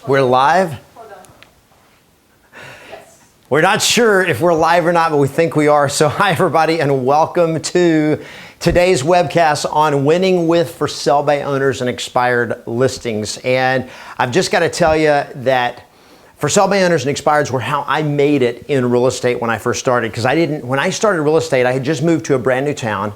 We're live? Hold on. Yes. We're not sure if we're live or not, but we think we are. So hi everybody and welcome to today's webcast on winning with for sale by owners and expired listings. And I've just got to tell you that for sale by owners and expireds were how I made it in real estate when I first started. Because when I started real estate, I had just moved to a brand new town.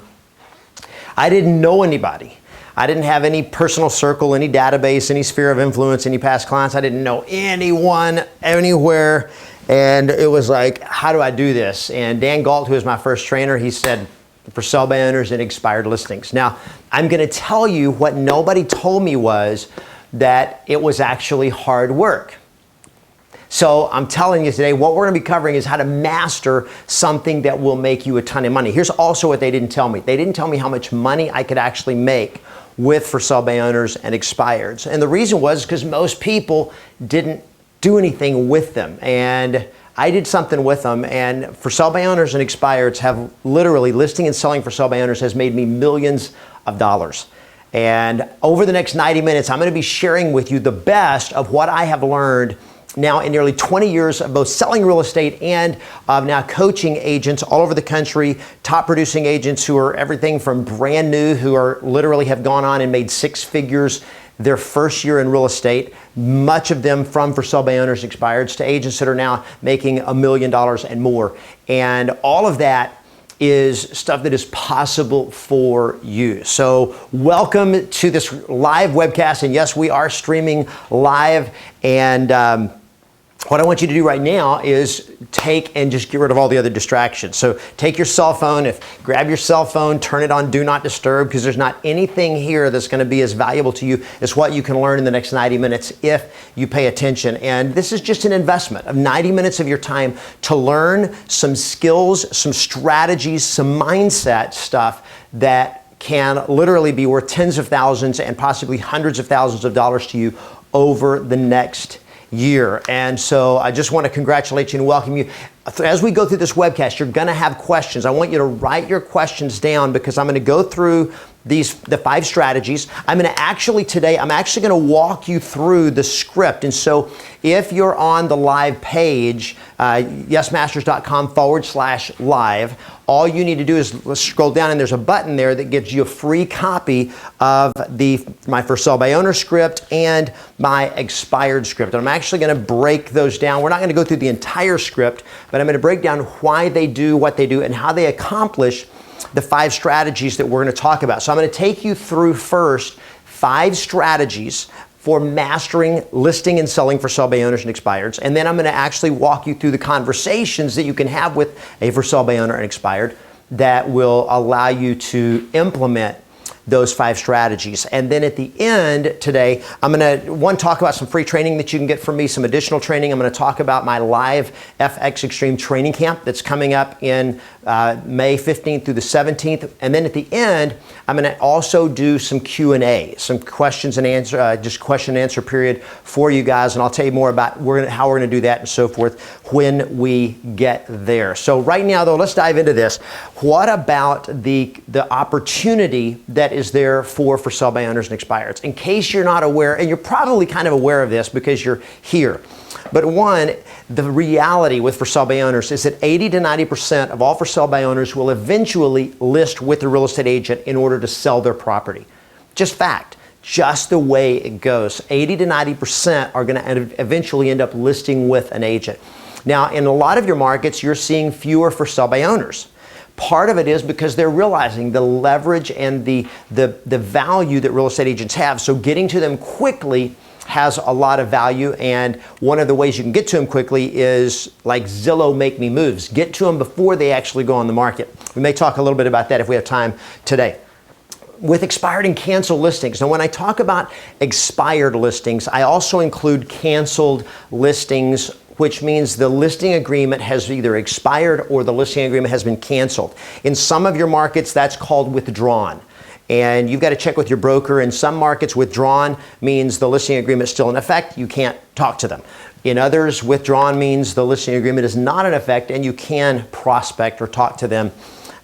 I didn't know anybody. I didn't have any personal circle, any database, any sphere of influence, any past clients. I didn't know anyone anywhere. And it was like, how do I do this? And Dan Galt, who was my first trainer, he said, for sale by owners and expired listings. Now, I'm going to tell you what nobody told me was that it was actually hard work. So I'm telling you today, what we're going to be covering is how to master something that will make you a ton of money. Here's also what they didn't tell me. They didn't tell me how much money I could actually make with for sale by owners and expireds. And the reason was because most people didn't do anything with them. And I did something with them. And for sale by owners and expireds have literally listing and selling for sale by owners has made me millions of dollars. And over the next 90 minutes, I'm going to be sharing with you the best of what I have learned now in nearly 20 years of both selling real estate and now coaching agents all over the country, top producing agents who are everything from brand new, who are literally have gone on and made six figures their first year in real estate, much of them from for sale by owners expireds, to agents that are now making $1 million and more. And all of that is stuff that is possible for you. So welcome to this live webcast. And yes, we are streaming live. And what I want you to do right now is take and just get rid of all the other distractions. So take your cell phone, grab your cell phone, turn it on Do Not Disturb, because there's not anything here that's going to be as valuable to you as what you can learn in the next 90 minutes if you pay attention. And this is just an investment of 90 minutes of your time to learn some skills, some strategies, some mindset stuff that can literally be worth tens of thousands and possibly hundreds of thousands of dollars to you over the next year. And so I just want to congratulate you and welcome you. As we go through this webcast, you're going to have questions. I want you to write your questions down because I'm going to go through the 5 strategies. I'm going to going to walk you through the script. And so if you're on the live page, yesmasters.com/live, all you need to do is scroll down and there's a button there that gives you a free copy of my for sale by owner script and my expired script. And I'm actually going to break those down. We're not going to go through the entire script, but I'm going to break down why they do what they do and how they accomplish the 5 strategies that we're going to talk about. So I'm going to take you through first 5 strategies for mastering listing and selling for sale by owners and expireds. And then I'm going to actually walk you through the conversations that you can have with a for sale by owner and expired that will allow you to implement those 5 strategies. And then at the end today, I'm going to talk about some free training that you can get from me, some additional training. I'm going to talk about my live FX Extreme training camp that's coming up in May 15th through the 17th. And then at the end, I'm going to also do some Q&A, some questions and answer, just question and answer period for you guys. And I'll tell you more about how we're going to do that and so forth when we get there. So right now though, let's dive into this. What about the opportunity that is there for sale by owners and expireds? In case you're not aware, and you're probably kind of aware of this because you're here. But one, the reality with for sale by owners is that 80 to 90% of all for sale by owners will eventually list with a real estate agent in order to sell their property. Just fact, just the way it goes. 80 to 90% are going to eventually end up listing with an agent. Now, in a lot of your markets, you're seeing fewer for sale by owners. Part of it is because they're realizing the leverage and the value that real estate agents have. So getting to them quickly has a lot of value, and one of the ways you can get to them quickly is like Zillow Make Me Moves. Get to them before they actually go on the market. We may talk a little bit about that if we have time today. With expired and canceled listings. Now, when I talk about expired listings, I also include canceled listings, which means the listing agreement has either expired or the listing agreement has been canceled. In some of your markets, that's called withdrawn. And you've got to check with your broker. In some markets, withdrawn means the listing agreement is still in effect. You can't talk to them. In others, withdrawn means the listing agreement is not in effect and you can prospect or talk to them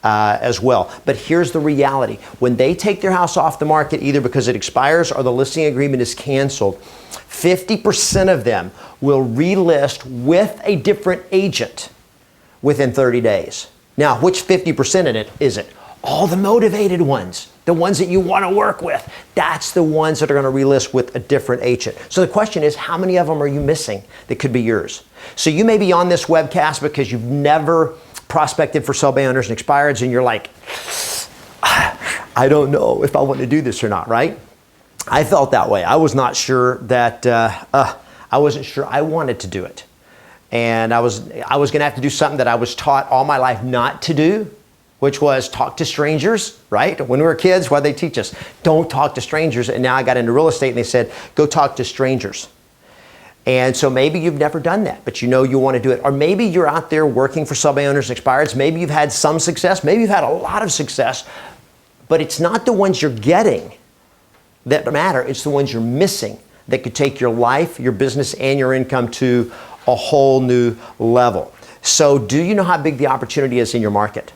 as well. But here's the reality. When they take their house off the market, either because it expires or the listing agreement is canceled, 50% of them will relist with a different agent within 30 days. Now, which 50% of it is it? All the motivated ones, the ones that you want to work with. That's the ones that are going to relist with a different agent. So the question is, how many of them are you missing that could be yours? So you may be on this webcast because you've never prospected for sell by owners and expireds, and you're like, I don't know if I want to do this or not, right? I felt that way. I was not sure that, I wasn't sure I wanted to do it. And I was going to have to do something that I was taught all my life not to do, which was talk to strangers, right? When we were kids, what did they teach us? Don't talk to strangers. And now I got into real estate and they said, go talk to strangers. And so maybe you've never done that, but you know you want to do it. Or maybe you're out there working for sell by owners and expireds. Maybe you've had some success. Maybe you've had a lot of success, but it's not the ones you're getting that matter. It's the ones you're missing that could take your life, your business, and your income to a whole new level. So do you know how big the opportunity is in your market?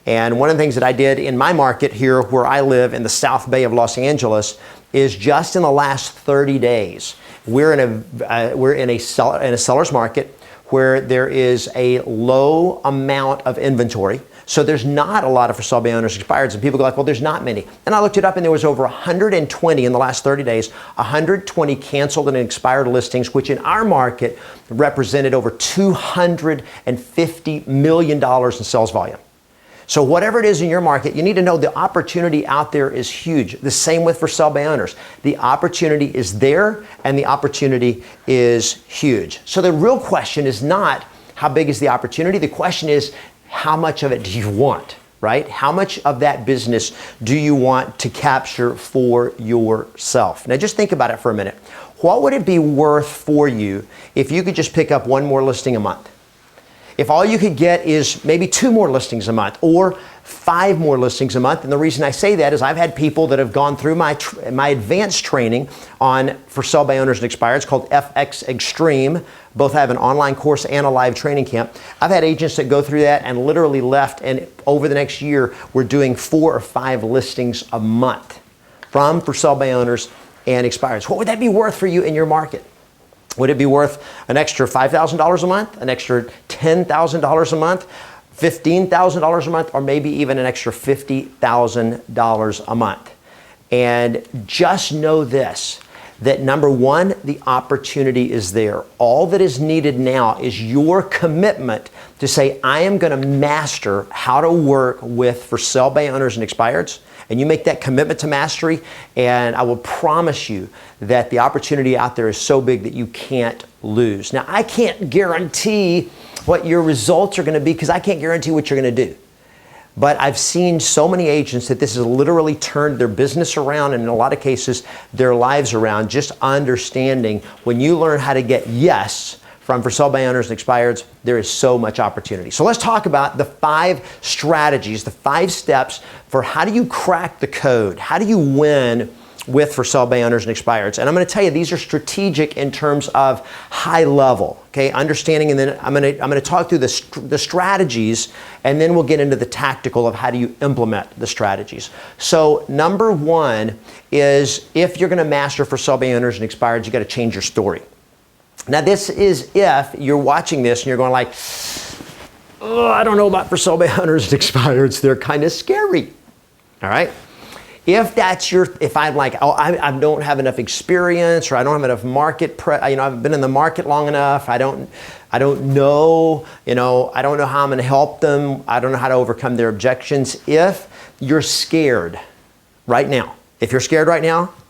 And one of the things that I did in my market here where I live in the South Bay of Los Angeles is just in the last 30 days, we're in a seller's market where there is a low amount of inventory. So there's not a lot of for sale by owners expireds, and people go like, well, there's not many. And I looked it up and there was over 120 in the last 30 days, 120 canceled and expired listings, which in our market represented over $250 million in sales volume. So whatever it is in your market, you need to know the opportunity out there is huge. The same with for sale by owners. The opportunity is there and the opportunity is huge. So the real question is not how big is the opportunity. The question is, how much of it do you want, right? How much of that business do you want to capture for yourself? Now just think about it for a minute. What would it be worth for you if you could just pick up one more listing a month? If all you could get is maybe 2 more listings a month or 5 more listings a month, and the reason I say that is I've had people that have gone through my advanced training on for sell by owners and expireds called FX Extreme. Both have an online course and a live training camp. I've had agents that go through that and literally left, and over the next year, we're doing 4 or 5 listings a month from for sell by owners and expireds. What would that be worth for you in your market? Would it be worth an extra $5,000 a month, an extra $10,000 a month, $15,000 a month, or maybe even an extra $50,000 a month? And just know this, that number one, the opportunity is there. All that is needed now is your commitment to say, I am going to master how to work with for sell by owners and expireds. And you make that commitment to mastery, and I will promise you that the opportunity out there is so big that you can't lose. Now, I can't guarantee what your results are going to be because I can't guarantee what you're going to do. But I've seen so many agents that this has literally turned their business around, and in a lot of cases, their lives around, just understanding when you learn how to get yes from for sale by owners and expireds, there is so much opportunity. So let's talk about the 5 strategies, the 5 steps for how do you crack the code? How do you win with for sale by owners and expireds? And I'm going to tell you, these are strategic in terms of high level, okay, understanding, and then I'm going to talk through the strategies, and then we'll get into the tactical of how do you implement the strategies. So number 1 is, if you're going to master for sale by owners and expireds, you got to change your story. Now this is if you're watching this and you're going like, oh, I don't know about for sale by owners and expireds, they're kind of scary. All right. If I'm like, oh, I don't have enough experience, or I don't have enough market, I haven't been in the market long enough. I don't know, I don't know how I'm going to help them. I don't know how to overcome their objections. If you're scared right now,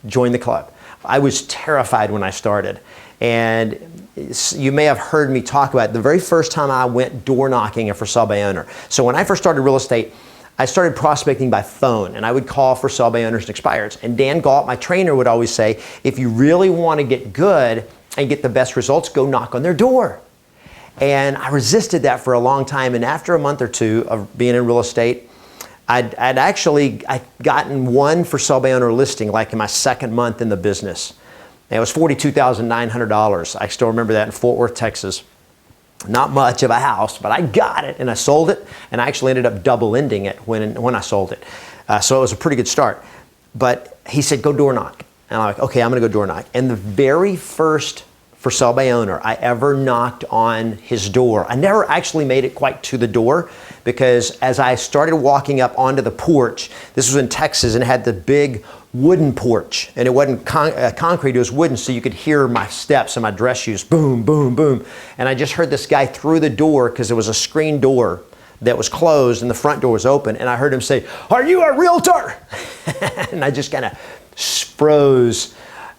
join the club. I was terrified when I started. And you may have heard me talk about it. The very first time I went door knocking for sale by owner. So when I first started real estate, I started prospecting by phone, and I would call for sale by owners and expireds. And Dan Galt, my trainer, would always say, if you really want to get good and get the best results, go knock on their door. And I resisted that for a long time. And after a month or 2 of being in real estate, I'd gotten one for sale by owner listing like in my 2nd month in the business. And it was $42,900. I still remember that, in Fort Worth, Texas. Not much of a house, but I got it and I sold it, and I actually ended up double ending it when I sold it. So it was a pretty good start. But he said, go door knock. And I'm like, okay, I'm gonna go door knock. And the very first for sale by owner I ever knocked on his door, I never actually made it quite to the door, because as I started walking up onto the porch, this was in Texas, and it had the big wooden porch, and it wasn't concrete, it was wooden, so you could hear my steps and my dress shoes, boom, boom, boom. And I just heard this guy through the door, because there was a screen door that was closed and the front door was open, and I heard him say, "Are you a realtor?" And I just kind of froze,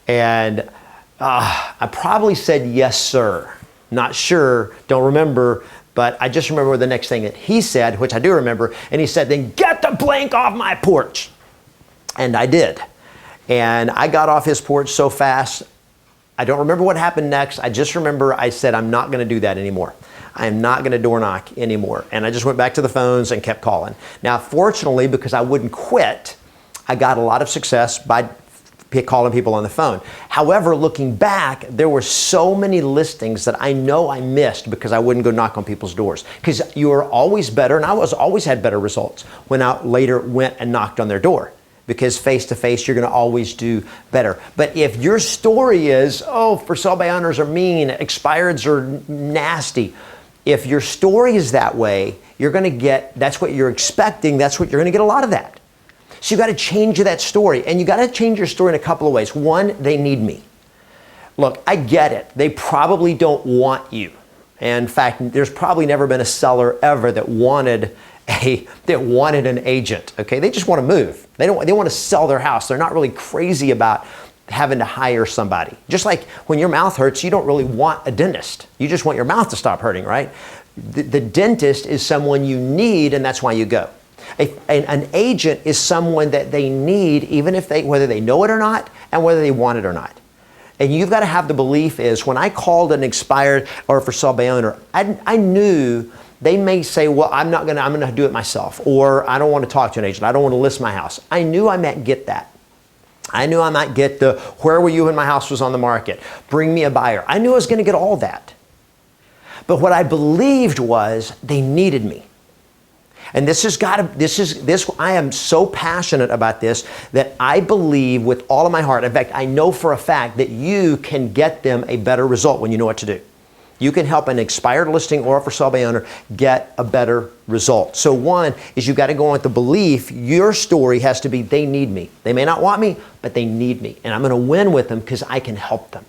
and I probably said, "Yes, sir." Not sure, don't remember, but I just remember the next thing that he said, which I do remember, and he said, "Then get the blank off my porch." And I did. And I got off his porch so fast, I don't remember what happened next. I just remember I said, I'm not gonna do that anymore. I am not gonna door knock anymore. And I just went back to the phones and kept calling. Now, fortunately, because I wouldn't quit, I got a lot of success by calling people on the phone. However, looking back, there were so many listings that I know I missed because I wouldn't go knock on people's doors. Because you are always better, and I always had better results when I later went and knocked on their door. Because face-to-face, you're gonna always do better. But if your story is, oh, for sale by owners are mean, expireds are nasty, if your story is that way, you're gonna get, that's what you're expecting, that's what you're gonna get a lot of that. So you gotta change that story, and you gotta change your story in a couple of ways. One, they need me. Look, I get it, they probably don't want you. And in fact, there's probably never been a seller ever that wanted an agent, okay? They just want to move. They want to sell their house. They're not really crazy about having to hire somebody. Just like when your mouth hurts, you don't really want a dentist. You just want your mouth to stop hurting, right? The dentist is someone you need, and that's why you go. An agent is someone that they need, even if whether they know it or not, and whether they want it or not. And you've got to have the belief is, when I called an expired or for sale by owner, I knew they may say, well, I'm gonna do it myself, or I don't want to talk to an agent, I don't want to list my house. I knew I might get that. I knew I might get the, where were you when my house was on the market? Bring me a buyer. I knew I was gonna get all that. But what I believed was they needed me. And I am so passionate about this that I believe with all of my heart, in fact, I know for a fact that you can get them a better result when you know what to do. You can help an expired listing or a for sale by owner get a better result. So one is you got to go on with the belief, your story has to be, they need me. They may not want me, but they need me. And I'm going to win with them because I can help them.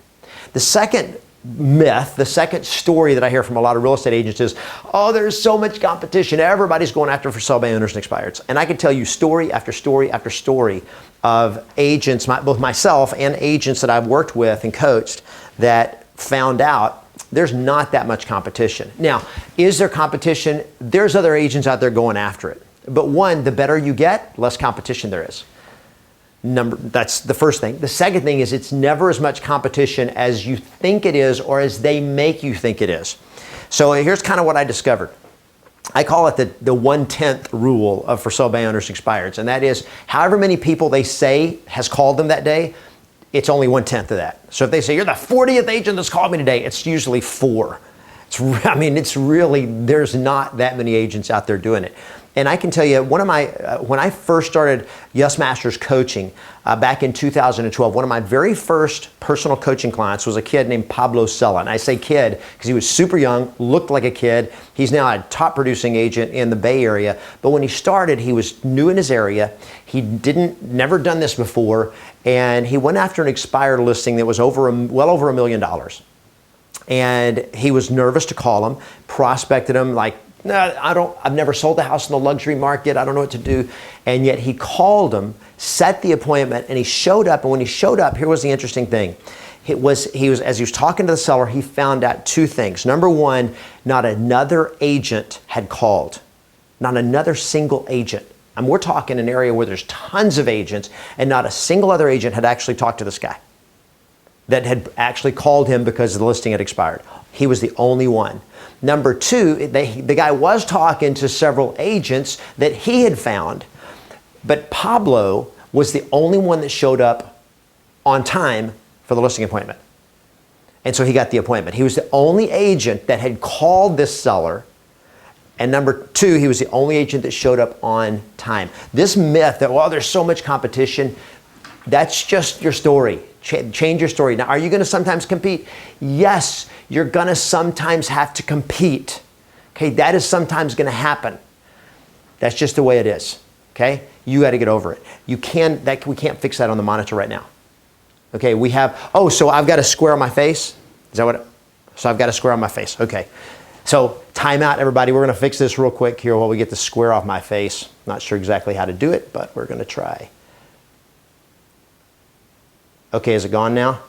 The second myth, the second story that I hear from a lot of real estate agents is, oh, there's so much competition. Everybody's going after for sale by owners and expireds. And I can tell you story after story after story of agents, both myself and agents that I've worked with and coached, that found out there's not that much competition. Now, is there competition? There's other agents out there going after it. But one, the better you get, less competition there is. That's the first thing. The second thing is it's never as much competition as you think it is or as they make you think it is. So here's kind of what I discovered. I call it the 1/10 rule of for sale by owners expireds. And that is, however many people they say has called them that day, it's only 1/10 of that. So if they say, you're the 40th agent that's called me today, it's usually 4. It's really, there's not that many agents out there doing it. And I can tell you, when I first started Yes Masters coaching back in 2012, one of my very first personal coaching clients was a kid named Pablo Sella. And I say kid because he was super young, looked like a kid. He's now a top producing agent in the Bay Area. But when he started, he was new in his area. He never done this before. And he went after an expired listing that was well over $1 million. And he was nervous to call him, prospected him like, no, I've never sold a house in the luxury market. I don't know what to do. And yet he called him, set the appointment, and he showed up. And when he showed up, here was the interesting thing. As he was talking to the seller, he found out 2 things. Number one, not another agent had called. Not another single agent. And we're talking an area where there's tons of agents, and not a single other agent had actually talked to this guy that had actually called him because the listing had expired. He was the only one. Number 2, the guy was talking to several agents that he had found, but Pablo was the only one that showed up on time for the listing appointment. And so he got the appointment. He was the only agent that had called this seller. And number two, he was the only agent that showed up on time. This myth that, well, there's so much competition, that's just your story. Change your story. Now, are you going to sometimes compete? Yes, you're going to sometimes have to compete. Okay, that is sometimes going to happen. That's just the way it is. Okay, you got to get over it. We can't fix that on the monitor right now. Okay, we have, so I've got a square on my face. Is that what? So I've got a square on my face. Okay. So time out, everybody. We're going to fix this real quick here while we get the square off my face. Not sure exactly how to do it, but we're going to try. Okay, is it gone now?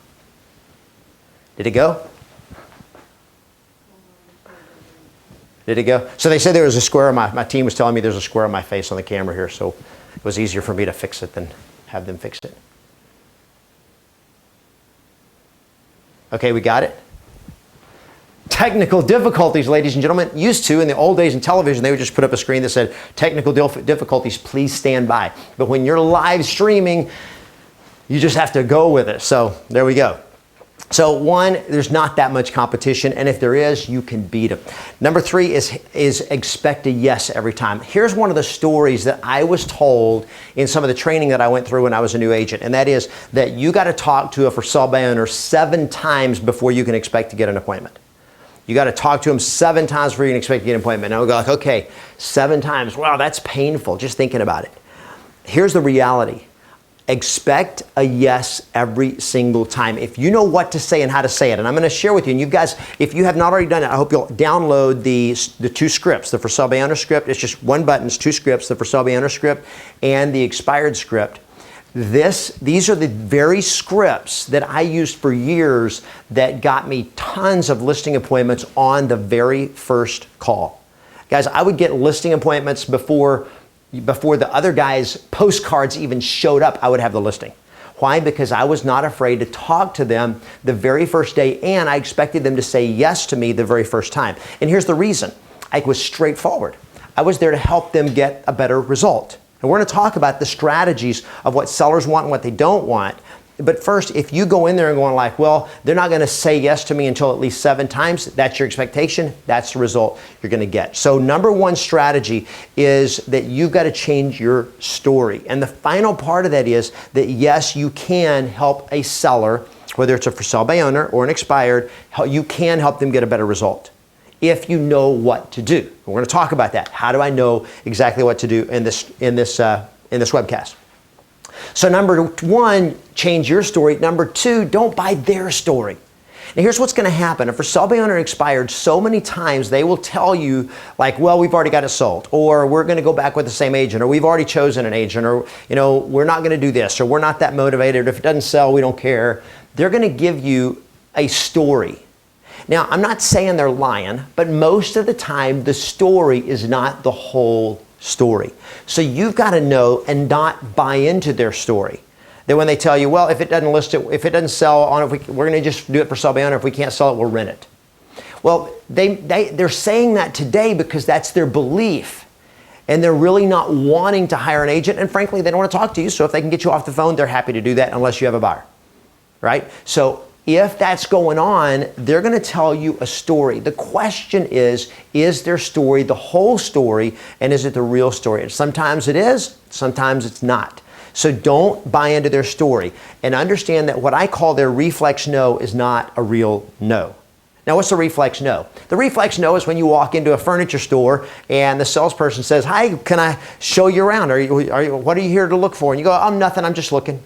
Did it go? Did it go? So they said there was a square on my team was telling me there's a square on my face on the camera here, so it was easier for me to fix it than have them fix it. Okay, we got it. Technical difficulties, ladies and gentlemen. Used to, in the old days in television, they would just put up a screen that said, technical difficulties, please stand by. But when you're live streaming, you just have to go with it. So there we go. So one, there's not that much competition, and if there is, you can beat them. Number three is expect a yes every time. Here's one of the stories that I was told in some of the training that I went through when I was a new agent, and that is that you got to talk to a for sale by owner 7 times before you can expect to get an appointment. You got to talk to them 7 times before you can expect to get an appointment. And I'll go like, okay, 7 times. Wow, that's painful just thinking about it. Here's the reality. Expect a yes every single time. If you know what to say and how to say it, and I'm going to share with you, and you guys, if you have not already done it, I hope you'll download the 2 scripts, the for sale by owner script. It's just 1 button, it's 2 scripts, the for sale by owner script and the expired script. These are the very scripts that I used for years that got me tons of listing appointments on the very first call. Guys, I would get listing appointments before the other guys' postcards even showed up. I would have the listing. Why? Because I was not afraid to talk to them the very first day, and I expected them to say yes to me the very first time. And here's the reason. I was straightforward. I was there to help them get a better result. And we're going to talk about the strategies of what sellers want and what they don't want. But first, if you go in there and going like, well, they're not going to say yes to me until at least 7 times, that's your expectation, that's the result you're going to get. So number 1 strategy is that you've got to change your story. And the final part of that is that yes, you can help a seller, whether it's a for sale by owner or an expired, you can help them get a better result if you know what to do. We're going to talk about that. How do I know exactly what to do in this webcast? So number 1, change your story. Number 2, don't buy their story. Now here's what's going to happen. If for sale by owner expired, so many times they will tell you like, well, we've already got it sold, or we're going to go back with the same agent, or we've already chosen an agent, or we're not going to do this, or we're not that motivated. If it doesn't sell, we don't care. They're going to give you a story. Now, I'm not saying they're lying, but most of the time the story is not the whole story. So you've got to know and not buy into their story. That when they tell you, well, if it doesn't sell on it, we're going to just do it for sale by owner. If we can't sell it, we'll rent it. Well, they're saying that today because that's their belief. And they're really not wanting to hire an agent. And frankly, they don't want to talk to you. So if they can get you off the phone, they're happy to do that unless you have a buyer. Right? So if that's going on, they're going to tell you a story. The question is their story the whole story, and is it the real story? And sometimes it is, sometimes it's not. So don't buy into their story, and understand that what I call their reflex no is not a real no. Now, what's the reflex no? The reflex no is when you walk into a furniture store and the salesperson says, hi, can I show you around? What are you here to look for? And you go, I'm nothing, I'm just looking.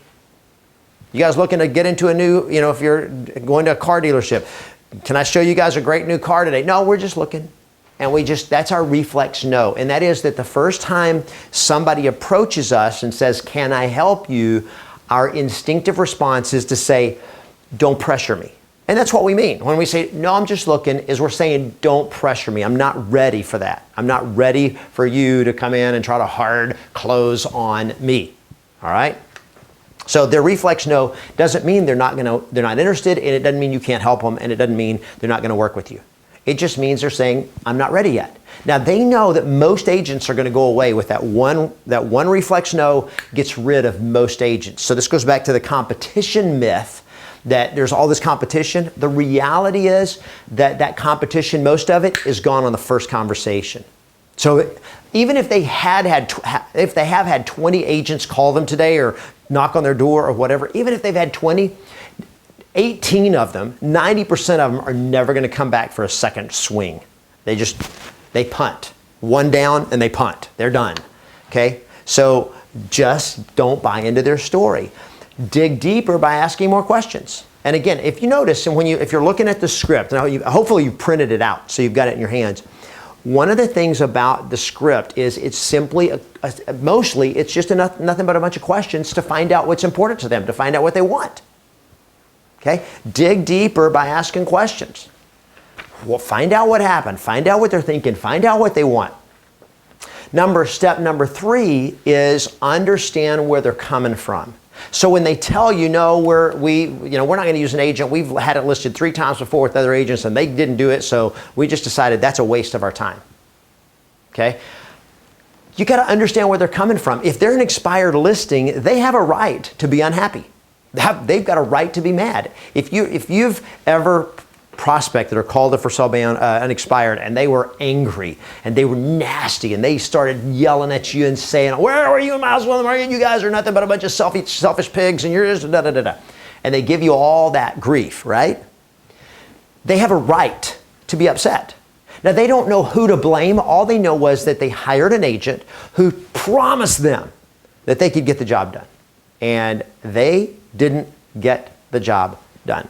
You guys looking to get into a new, if you're going to a car dealership, can I show you guys a great new car today? No, we're just looking. And that's our reflex no. And that is that the first time somebody approaches us and says, can I help you? Our instinctive response is to say, don't pressure me. And that's what we mean. When we say, no, I'm just looking, is we're saying, don't pressure me. I'm not ready for that. I'm not ready for you to come in and try to hard close on me. All right? So their reflex no doesn't mean they're not interested, and it doesn't mean you can't help them, and it doesn't mean they're not going to work with you. It just means they're saying, I'm not ready yet. Now they know that most agents are going to go away with that one reflex no gets rid of most agents. So this goes back to the competition myth that there's all this competition. The reality is that that competition, most of it is gone on the first conversation. So even if they have had 20 agents call them today or knock on their door or whatever, even if they've had 20, 18 of them, 90% of them are never going to come back for a second swing. They punt. One down and they punt. They're done. Okay? So just don't buy into their story. Dig deeper by asking more questions. And again, if you notice, and if you're looking at the script, now hopefully you printed it out so you've got it in your hands. One of the things about the script is it's simply, mostly, it's just nothing but a bunch of questions to find out what's important to them, to find out what they want. Okay? Dig deeper by asking questions. Well, find out what happened. Find out what they're thinking. Find out what they want. Step number 3 is understand where they're coming from. So when they tell you, no, we're not going to use an agent. We've had it listed 3 times before with other agents and they didn't do it, so we just decided that's a waste of our time. Okay? You got to understand where they're coming from. If they're an expired listing, they have a right to be unhappy. They've got a right to be mad. If you've ever prospected or called it for sale by unexpired and they were angry and they were nasty and they started yelling at you and saying, where are you in my house on the market? You guys are nothing but a bunch of selfish pigs and you're just da-da-da-da. And they give you all that grief, right? They have a right to be upset. Now, they don't know who to blame. All they know was that they hired an agent who promised them that they could get the job done. And they didn't get the job done.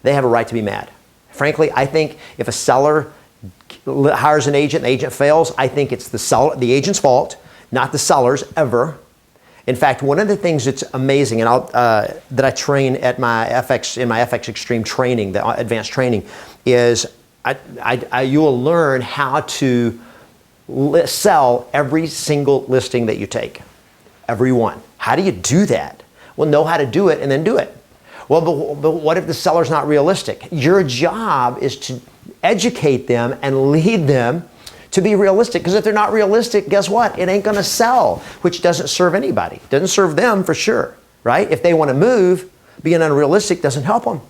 They have a right to be mad. Frankly, I think if a seller hires an agent and the agent fails, I think it's the agent's fault, not the seller's ever. In fact, one of the things that's amazing, and that I train at my FX Extreme training, the advanced training, is you will learn how to sell every single listing that you take, every one. How do you do that? Well, know how to do it and then do it. Well, but what if the seller's not realistic? Your job is to educate them and lead them to be realistic. Because if they're not realistic, guess what? It ain't going to sell, which doesn't serve anybody. Doesn't serve them for sure, right? If they want to move, being unrealistic doesn't help them.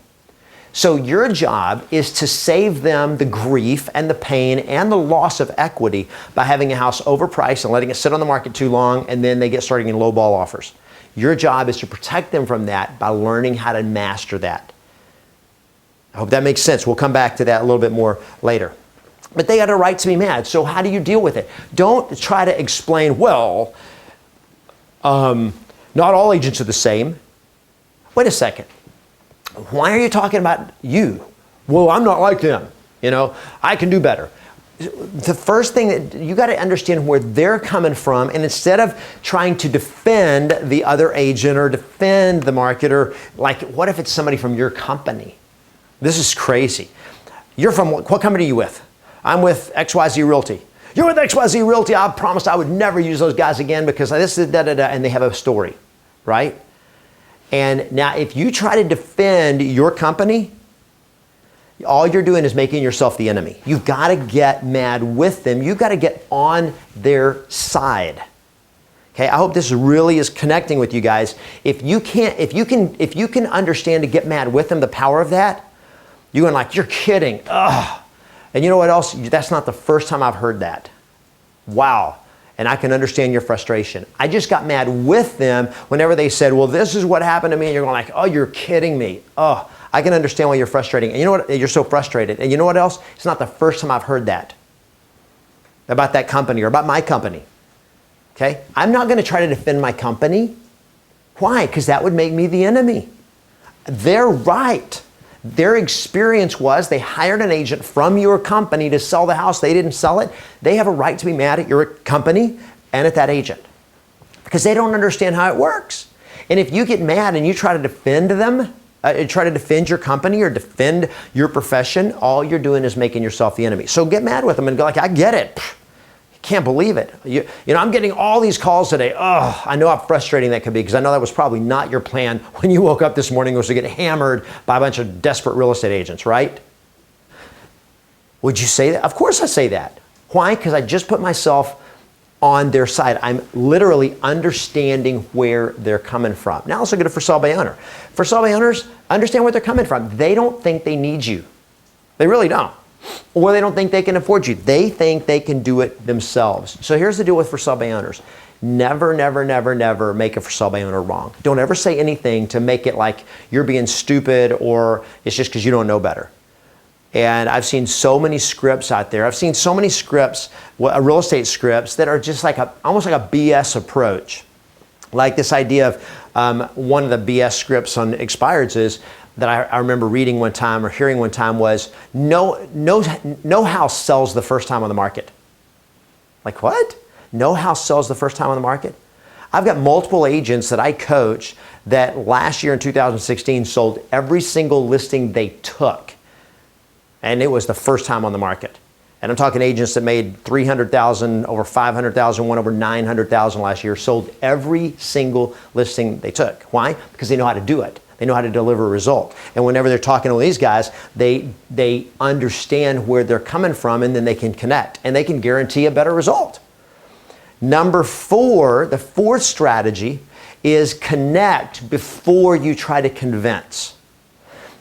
So your job is to save them the grief and the pain and the loss of equity by having a house overpriced and letting it sit on the market too long, and then they get started getting lowball offers. Your job is to protect them from that by learning how to master that. I hope that makes sense. We'll come back to that a little bit more later. But they got a right to be mad. So how do you deal with it? Don't try to explain, well, not all agents are the same. Wait a second. Why are you talking about you? Well, I'm not like them. I can do better. The first thing that you got to understand where they're coming from, and instead of trying to defend the other agent or defend the marketer, like what if it's somebody from your company? This is crazy. You're from what company are you with? I'm with XYZ Realty. You're with XYZ Realty. I promised I would never use those guys again because this is da-da-da, and they have a story, right? And now if you try to defend your company, all you're doing is making yourself the enemy. You've got to get mad with them. You've got to get on their side. Okay, I hope this really is connecting with you guys. If you can understand to get mad with them, the power of that, you're going like, you're kidding. Ugh. And you know what else? That's not the first time I've heard that. Wow. And I can understand your frustration. I just got mad with them whenever they said, well, this is what happened to me. And you're going like, oh, you're kidding me. Oh, I can understand why you're frustrating. And you know what? You're so frustrated. And you know what else? It's not the first time I've heard that about that company or about my company. Okay? I'm not going to try to defend my company. Why? Because that would make me the enemy. They're right. Their experience was they hired an agent from your company to sell the house. They didn't sell it. They have a right to be mad at your company and at that agent because they don't understand how it works. And if you get mad and you try to defend them, try to defend your company or defend your profession, all you're doing is making yourself the enemy. So get mad with them and go like, I get it. Can't believe it. You know, I'm getting all these calls today. Oh, I know how frustrating that could be because I know that was probably not your plan when you woke up this morning was to get hammered by a bunch of desperate real estate agents, right? Would you say that? Of course I say that. Why? Because I just put myself on their side. I'm literally understanding where they're coming from. Now let's look at a for sale by owner. For sale by owners, understand where they're coming from. They don't think they need you. They really don't. Or they don't think they can afford you. They think they can do it themselves. So here's the deal with for sale by owners. Never, never, never, never make a for sale by owner wrong. Don't ever say anything to make it like you're being stupid or it's just because you don't know better. And I've seen so many scripts out there. I've seen so many scripts, real estate scripts, that are just like almost like a BS approach. Like this idea of one of the BS scripts on expireds is that I remember reading one time or hearing one time was no house sells the first time on the market. Like what? No house sells the first time on the market? I've got multiple agents that I coach that last year in 2016 sold every single listing they took. And it was the first time on the market. And I'm talking agents that made $300,000, over $500,000, one over $900,000 last year, sold every single listing they took. Why? Because they know how to do it. They know how to deliver a result. And whenever they're talking to these guys, they understand where they're coming from, and then they can connect and they can guarantee a better result. Number 4, the 4th strategy is connect before you try to convince.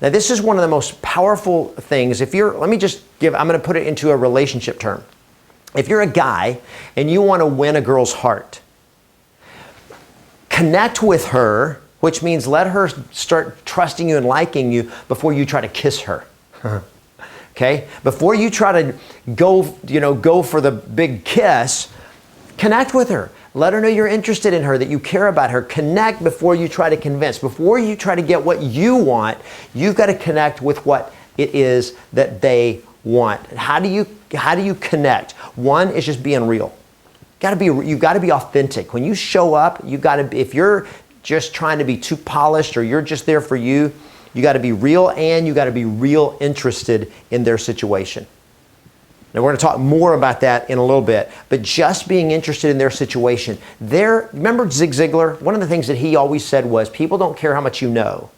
Now, this is one of the most powerful things. I'm going to put it into a relationship term. If you're a guy and you want to win a girl's heart, connect with her, which means let her start trusting you and liking you before you try to kiss her. Okay? Before you try to go for the big kiss, connect with her. Let her know you're interested in her, that you care about her. Connect before you try to convince. Before you try to get what you want, you've got to connect with what it is that they want. How do you connect? One is just being real. You've got to be authentic. When you show up, if you're just trying to be too polished or you're just there for you, you got to be real, and you got to be real interested in their situation. Now, we're going to talk more about that in a little bit, but just being interested in their situation. Remember Zig Ziglar? One of the things that he always said was, people don't care how much you know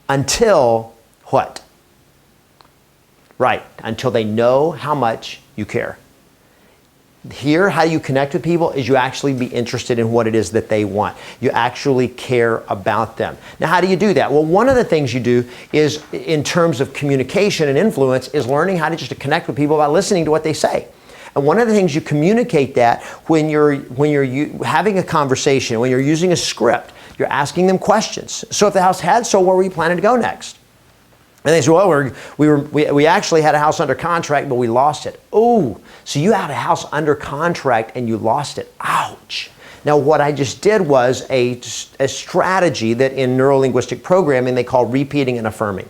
until what? Right, until they know how much you care. Here, how you connect with people is you actually be interested in what it is that they want. You actually care about them. Now, how do you do that? Well, one of the things you do is, in terms of communication and influence, is learning how to just connect with people by listening to what they say. And one of the things you communicate that when you're having a conversation, when you're using a script, you're asking them questions. So if the house had sold, where were you planning to go next? And they say, well, we actually had a house under contract, but we lost it. Oh, so you had a house under contract and you lost it. Ouch. Now, what I just did was a strategy that in neuro-linguistic programming they call repeating and affirming.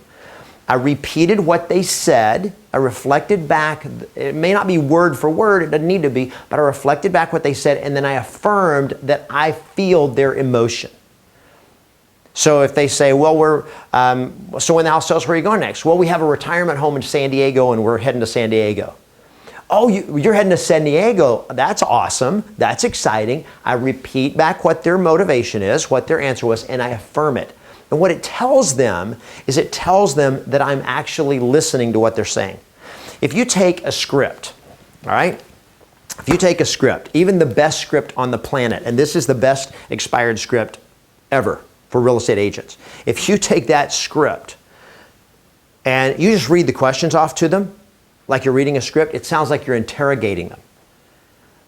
I repeated what they said. I reflected back. It may not be word for word. It doesn't need to be. But I reflected back what they said, and then I affirmed that I feel their emotion. So if they say, well, so when the house sells, where are you going next? Well, we have a retirement home in San Diego and we're heading to San Diego. Oh, you're heading to San Diego. That's awesome. That's exciting. I repeat back what their motivation is, what their answer was, and I affirm it. And what it tells them is it tells them that I'm actually listening to what they're saying. If you take a script, all right? If you take a script, even the best script on the planet, and this is the best expired script ever for real estate agents. If you take that script and you just read the questions off to them, like you're reading a script, it sounds like you're interrogating them.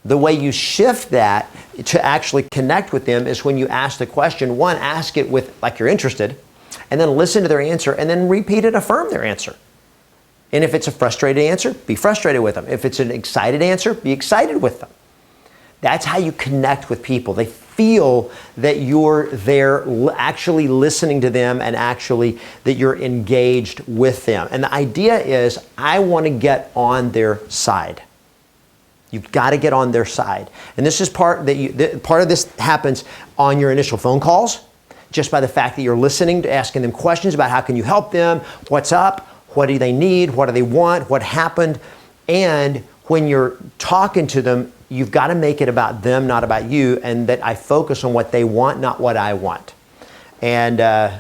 The way you shift that to actually connect with them is when you ask the question, one, ask it with like you're interested, and then listen to their answer, and then repeat and affirm their answer. And if it's a frustrated answer, be frustrated with them. If it's an excited answer, be excited with them. That's how you connect with people. They feel that you're there actually listening to them and actually that you're engaged with them. And the idea is, I want to get on their side. You've got to get on their side. And this is part of this happens on your initial phone calls, just by the fact that you're listening to asking them questions about how can you help them, what's up, what do they need, what do they want, what happened. And when you're talking to them, you've got to make it about them, not about you, and that I focus on what they want, not what I want. And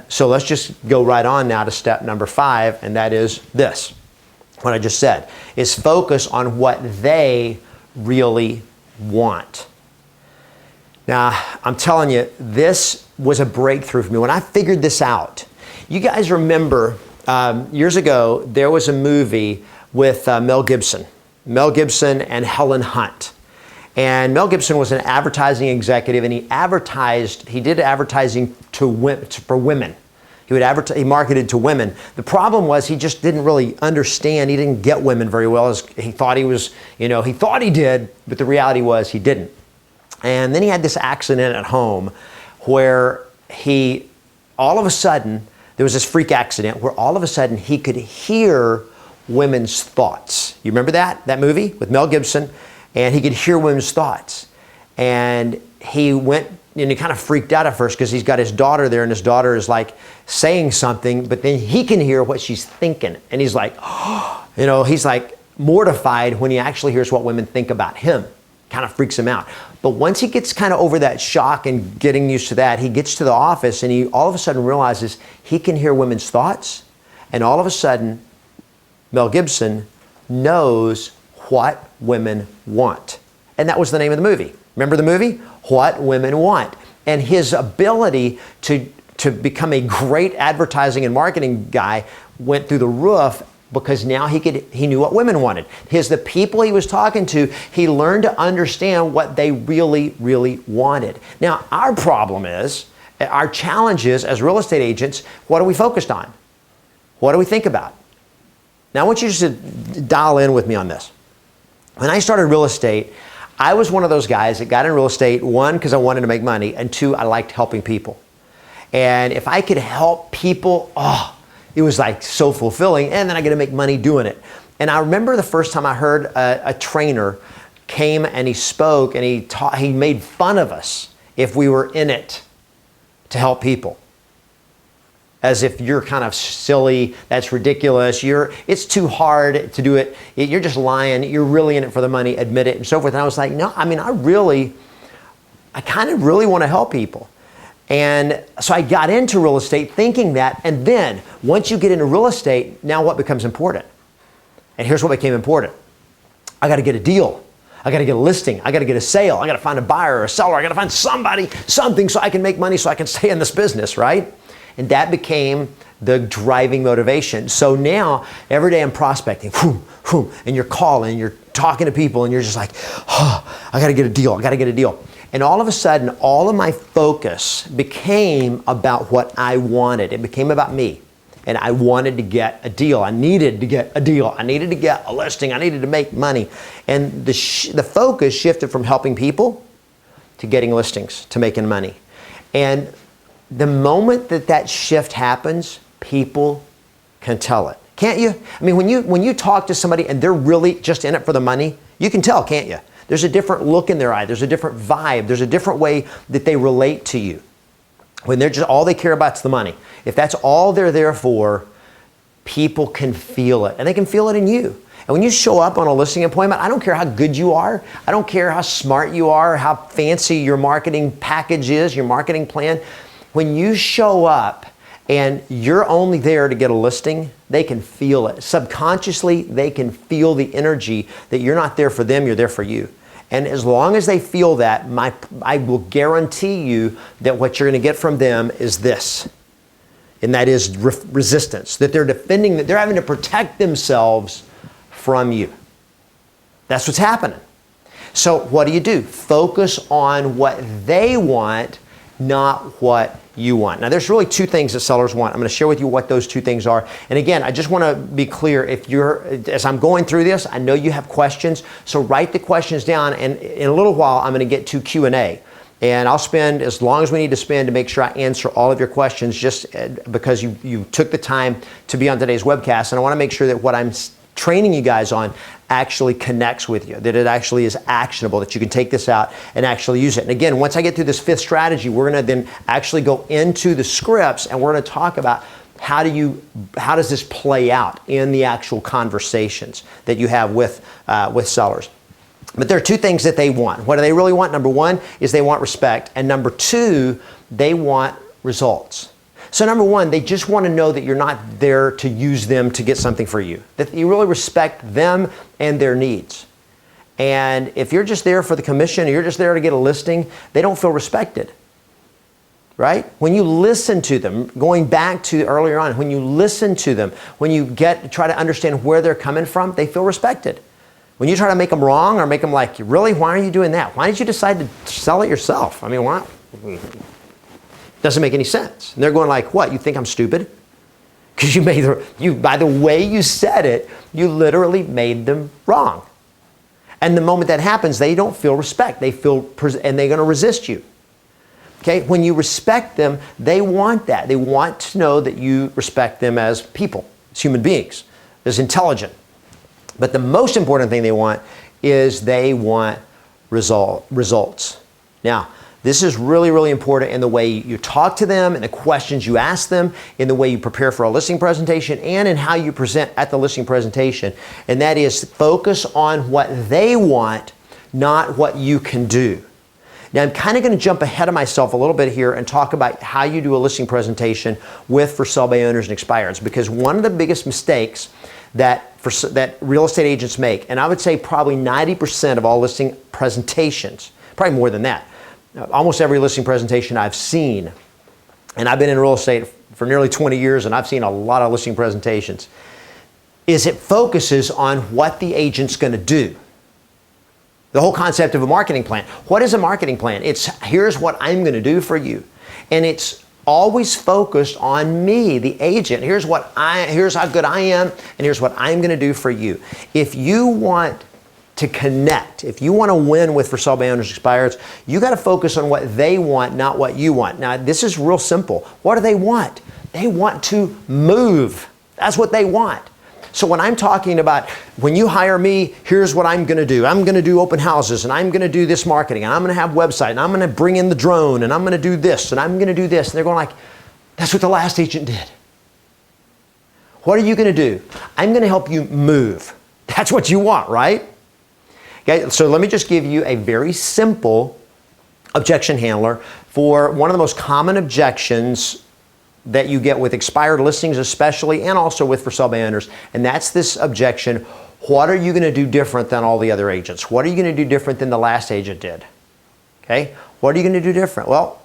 so let's just go right on now to step number 5, and that is this. What I just said is focus on what they really want. Now, I'm telling you, this was a breakthrough for me. When I figured this out, you guys remember years ago, there was a movie with Mel Gibson and Helen Hunt. And Mel Gibson was an advertising executive, and he did advertising for women. He marketed to women. The problem was he just didn't really understand. He didn't get women very well as he thought he was, he thought he did, but the reality was he didn't. And then he had this accident at home where all of a sudden, there was this freak accident where all of a sudden he could hear women's thoughts. You remember that movie with Mel Gibson? And he could hear women's thoughts. And he went, and he kind of freaked out at first because he's got his daughter there, and his daughter is like saying something, but then he can hear what she's thinking. And he's like, he's like mortified when he actually hears what women think about him. Kind of freaks him out. But once he gets kind of over that shock and getting used to that, he gets to the office and he all of a sudden realizes he can hear women's thoughts. And all of a sudden, Mel Gibson knows what women want. And that was the name of the movie. Remember the movie? What Women Want. And his ability to become a great advertising and marketing guy went through the roof because now he knew what women wanted. The people he was talking to, he learned to understand what they really, really wanted. Now, our problem is, our challenge is, as real estate agents, what are we focused on? What do we think about? Now, I want you just to dial in with me on this. When I started real estate, I was one of those guys that got in real estate, one, because I wanted to make money, and two, I liked helping people. And if I could help people, it was like so fulfilling, and then I get to make money doing it. And I remember the first time I heard a trainer came and he spoke and he made fun of us if we were in it to help people. As if you're kind of silly, that's ridiculous, it's too hard to do it, you're just lying, you're really in it for the money, admit it, and so forth. And I was like, no, I mean, I kind of really want to help people. And so I got into real estate thinking that, and then once you get into real estate, now what becomes important? And here's what became important. I got to get a deal. I got to get a listing. I got to get a sale. I got to find a buyer or a seller. I got to find something so I can make money so I can stay in this business, right? And that became the driving motivation. So now every day I'm prospecting, and you're calling, and you're talking to people, and you're just like, I got to get a deal. I got to get a deal. And all of a sudden, all of my focus became about what I wanted. It became about me. And I wanted to get a deal. I needed to get a deal. I needed to get a listing. I needed to make money. And the focus shifted from helping people to getting listings, to making money. And the moment that shift happens, people can tell it. Can't you? I mean, when you talk to somebody and they're really just in it for the money, you can tell, can't you? There's a different look in their eye. There's a different vibe. There's a different way that they relate to you. When they're just all they care about is the money. If that's all they're there for, people can feel it. And they can feel it in you. And when you show up on a listing appointment, I don't care how good you are. I don't care how smart you are, how fancy your marketing package is, your marketing plan. When you show up and you're only there to get a listing, they can feel it. Subconsciously, they can feel the energy that you're not there for them, you're there for you. And as long as they feel that, I will guarantee you that what you're going to get from them is this. And that is resistance, that they're defending, that they're having to protect themselves from you. That's what's happening. So what do? Focus on what they want, not what you want. Now, there's really two things that sellers want. I'm going to share with you what those two things are. And again, I just want to be clear. As I'm going through this, I know you have questions, so write the questions down. And in a little while, I'm going to get to Q&A. And I'll spend as long as we need to spend to make sure I answer all of your questions, just because you took the time to be on today's webcast. And I want to make sure that what I'm training you guys on actually connects with you, that it actually is actionable, that you can take this out and actually use it. And again, once I get through this fifth strategy, we're going to then actually go into the scripts and we're going to talk about how does this play out in the actual conversations that you have with sellers. But there are two things that they want. What do they really want? Number one is they want respect. And number two, they want results. So number one, they just want to know that you're not there to use them to get something for you, that you really respect them and their needs. And if you're just there for the commission, or you're just there to get a listing, they don't feel respected. Right? When you listen to them, going back to earlier on, when you listen to them, when you try to understand where they're coming from, they feel respected. When you try to make them wrong or make them like, really, why are you doing that? Why did you decide to sell it yourself? I mean, why? Doesn't make any sense. And they're going like, what? You think I'm stupid? Because by the way you said it, you literally made them wrong. And the moment that happens, they don't feel respect. And they're going to resist you. Okay, when you respect them, they want that. They want to know that you respect them as people, as human beings, as intelligent. But the most important thing they want is they want results. Now, this is really, really important in the way you talk to them, in the questions you ask them, in the way you prepare for a listing presentation, and in how you present at the listing presentation. And that is focus on what they want, not what you can do. Now, I'm kind of going to jump ahead of myself a little bit here and talk about how you do a listing presentation with for sale by owners and expireds, because one of the biggest mistakes that real estate agents make, and I would say probably 90% of all listing presentations, probably more than that, almost every listing presentation I've seen, and I've been in real estate for nearly 20 years and I've seen a lot of listing presentations, is it focuses on what the agent's going to do. The whole concept of a marketing plan. What is a marketing plan? It's here's what I'm going to do for you. And it's always focused on me, the agent. Here's how good I am, and here's what I'm going to do for you. If you want to connect, if you want to win with for sale by owners expireds, you got to focus on what they want, not what you want. Now, this is real simple. What do they want? They want to move. That's what they want. So when I'm talking about, when you hire me, here's what I'm going to do. I'm going to do open houses, and I'm going to do this marketing, and I'm going to have website, and I'm going to bring in the drone, and I'm going to do this, and I'm going to do this. And they're going like, that's what the last agent did. What are you going to do? I'm going to help you move. That's what you want, right? Okay, so let me just give you a very simple objection handler for one of the most common objections that you get with expired listings especially, and also with for sale by owners, and that's this objection: what are you going to do different than all the other agents? What are you going to do different than the last agent did? Okay, what are you going to do different? Well,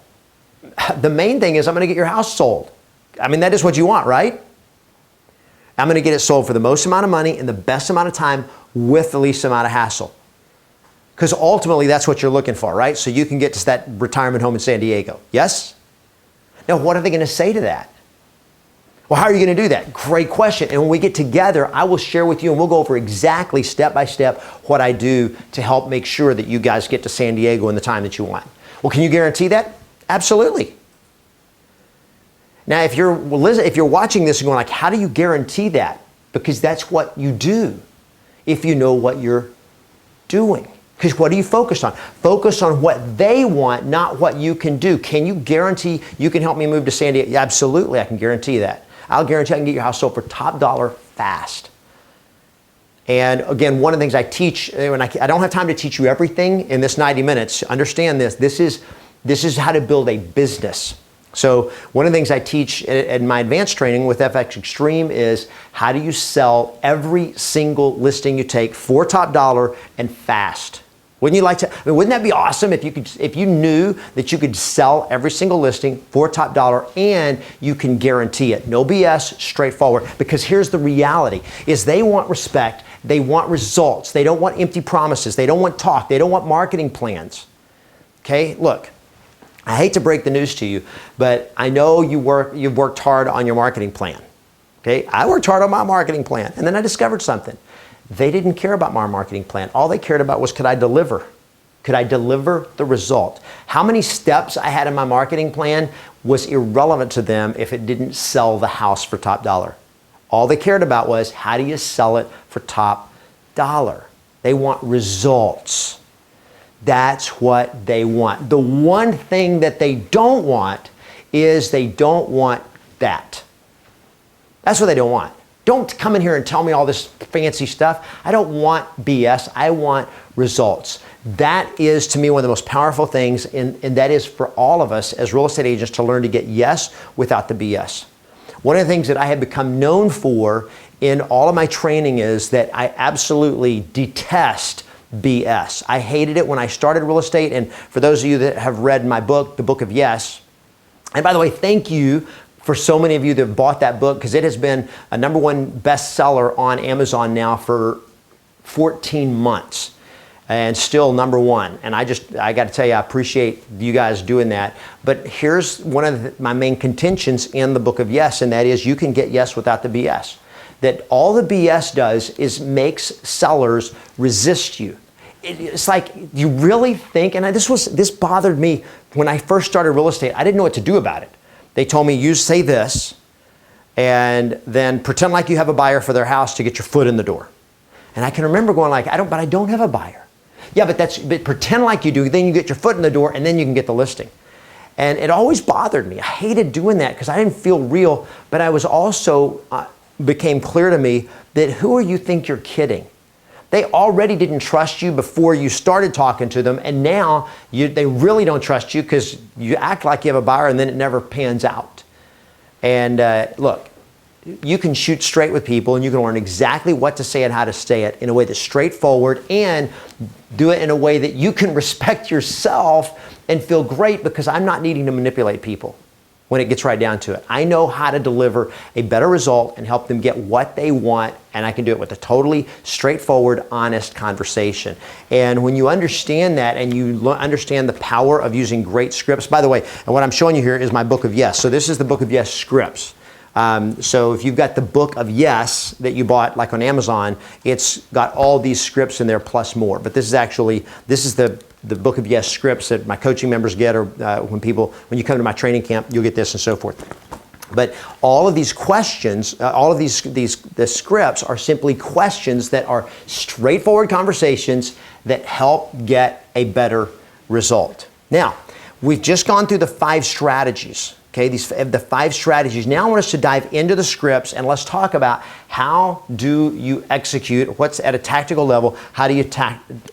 the main thing is I'm going to get your house sold. I mean, that is what you want, right? I'm going to get it sold for the most amount of money in the best amount of time with the least amount of hassle. Because ultimately that's what you're looking for, right? So you can get to that retirement home in San Diego. Yes? Now, what are they going to say to that? Well, how are you going to do that? Great question. And when we get together, I will share with you, and we'll go over exactly step by step what I do to help make sure that you guys get to San Diego in the time that you want. Well, can you guarantee that? Absolutely. Now, if you're watching this and going like, how do you guarantee that? Because that's what you do if you know what you're doing. Because what are you focused on? Focus on what they want, not what you can do. Can you guarantee you can help me move to San Diego? Absolutely, I can guarantee that. I'll guarantee I can get your house sold for top dollar fast. And again, one of the things I teach, and I don't have time to teach you everything in this 90 minutes. Understand this. This is how to build a business. So one of the things I teach in my advanced training with FX Extreme is how do you sell every single listing you take for top dollar and fast. Wouldn't you like to? I mean, wouldn't that be awesome if you knew that you could sell every single listing for top dollar and you can guarantee it? No BS, straightforward. Because here's the reality: is they want respect, they want results, they don't want empty promises, they don't want talk, they don't want marketing plans. Okay, look. I hate to break the news to you, but I know you've worked hard on your marketing plan. Okay, I worked hard on my marketing plan, and then I discovered something. They didn't care about my marketing plan. All they cared about was, could I deliver? Could I deliver the result? How many steps I had in my marketing plan was irrelevant to them if it didn't sell the house for top dollar. All they cared about was, how do you sell it for top dollar? They want results. That's what they want. The one thing that they don't want is they don't want that. That's what they don't want. Don't come in here and tell me all this fancy stuff. I don't want BS. I want results. That is, to me, one of the most powerful things, and that is for all of us as real estate agents to learn to get yes without the BS. One of the things that I have become known for in all of my training is that I absolutely detest BS. I hated it when I started real estate. And for those of you that have read my book, The Book of Yes, and by the way, thank you for so many of you that have bought that book, because it has been a #1 bestseller on Amazon now for 14 months and still #1. And I got to tell you, I appreciate you guys doing that. But here's one of my main contentions in the Book of Yes, and that is you can get yes without the BS. That all the BS does is makes sellers resist you. It's like, you really think, and this bothered me when I first started real estate. I didn't know what to do about it. They told me, say this, and then pretend like you have a buyer for their house to get your foot in the door. And I can remember going like, I don't have a buyer. Yeah, but pretend like you do, then you get your foot in the door, and then you can get the listing. And it always bothered me. I hated doing that because I didn't feel real, but I was also, became clear to me that who are you think you're kidding? They already didn't trust you before you started talking to them, and now they really don't trust you because you act like you have a buyer and then it never pans out. And look, you can shoot straight with people, and you can learn exactly what to say and how to say it in a way that's straightforward, and do it in a way that you can respect yourself and feel great, because I'm not needing to manipulate people when it gets right down to it. I know how to deliver a better result and help them get what they want, and I can do it with a totally straightforward, honest conversation. And when you understand that, and you understand the power of using great scripts, by the way, and what I'm showing you here is my Book of Yes. So this is the Book of Yes scripts. So if you've got the Book of Yes that you bought like on Amazon, it's got all these scripts in there plus more. But this is the Book of Yes scripts that my coaching members get, or when you come to my training camp, you'll get this and so forth. But all of these questions, all of the scripts are simply questions that are straightforward conversations that help get a better result. Now, we've just gone through the 5 strategies. Okay, the 5 strategies. Now I want us to dive into the scripts, and let's talk about how do you execute, what's at a tactical level, how do you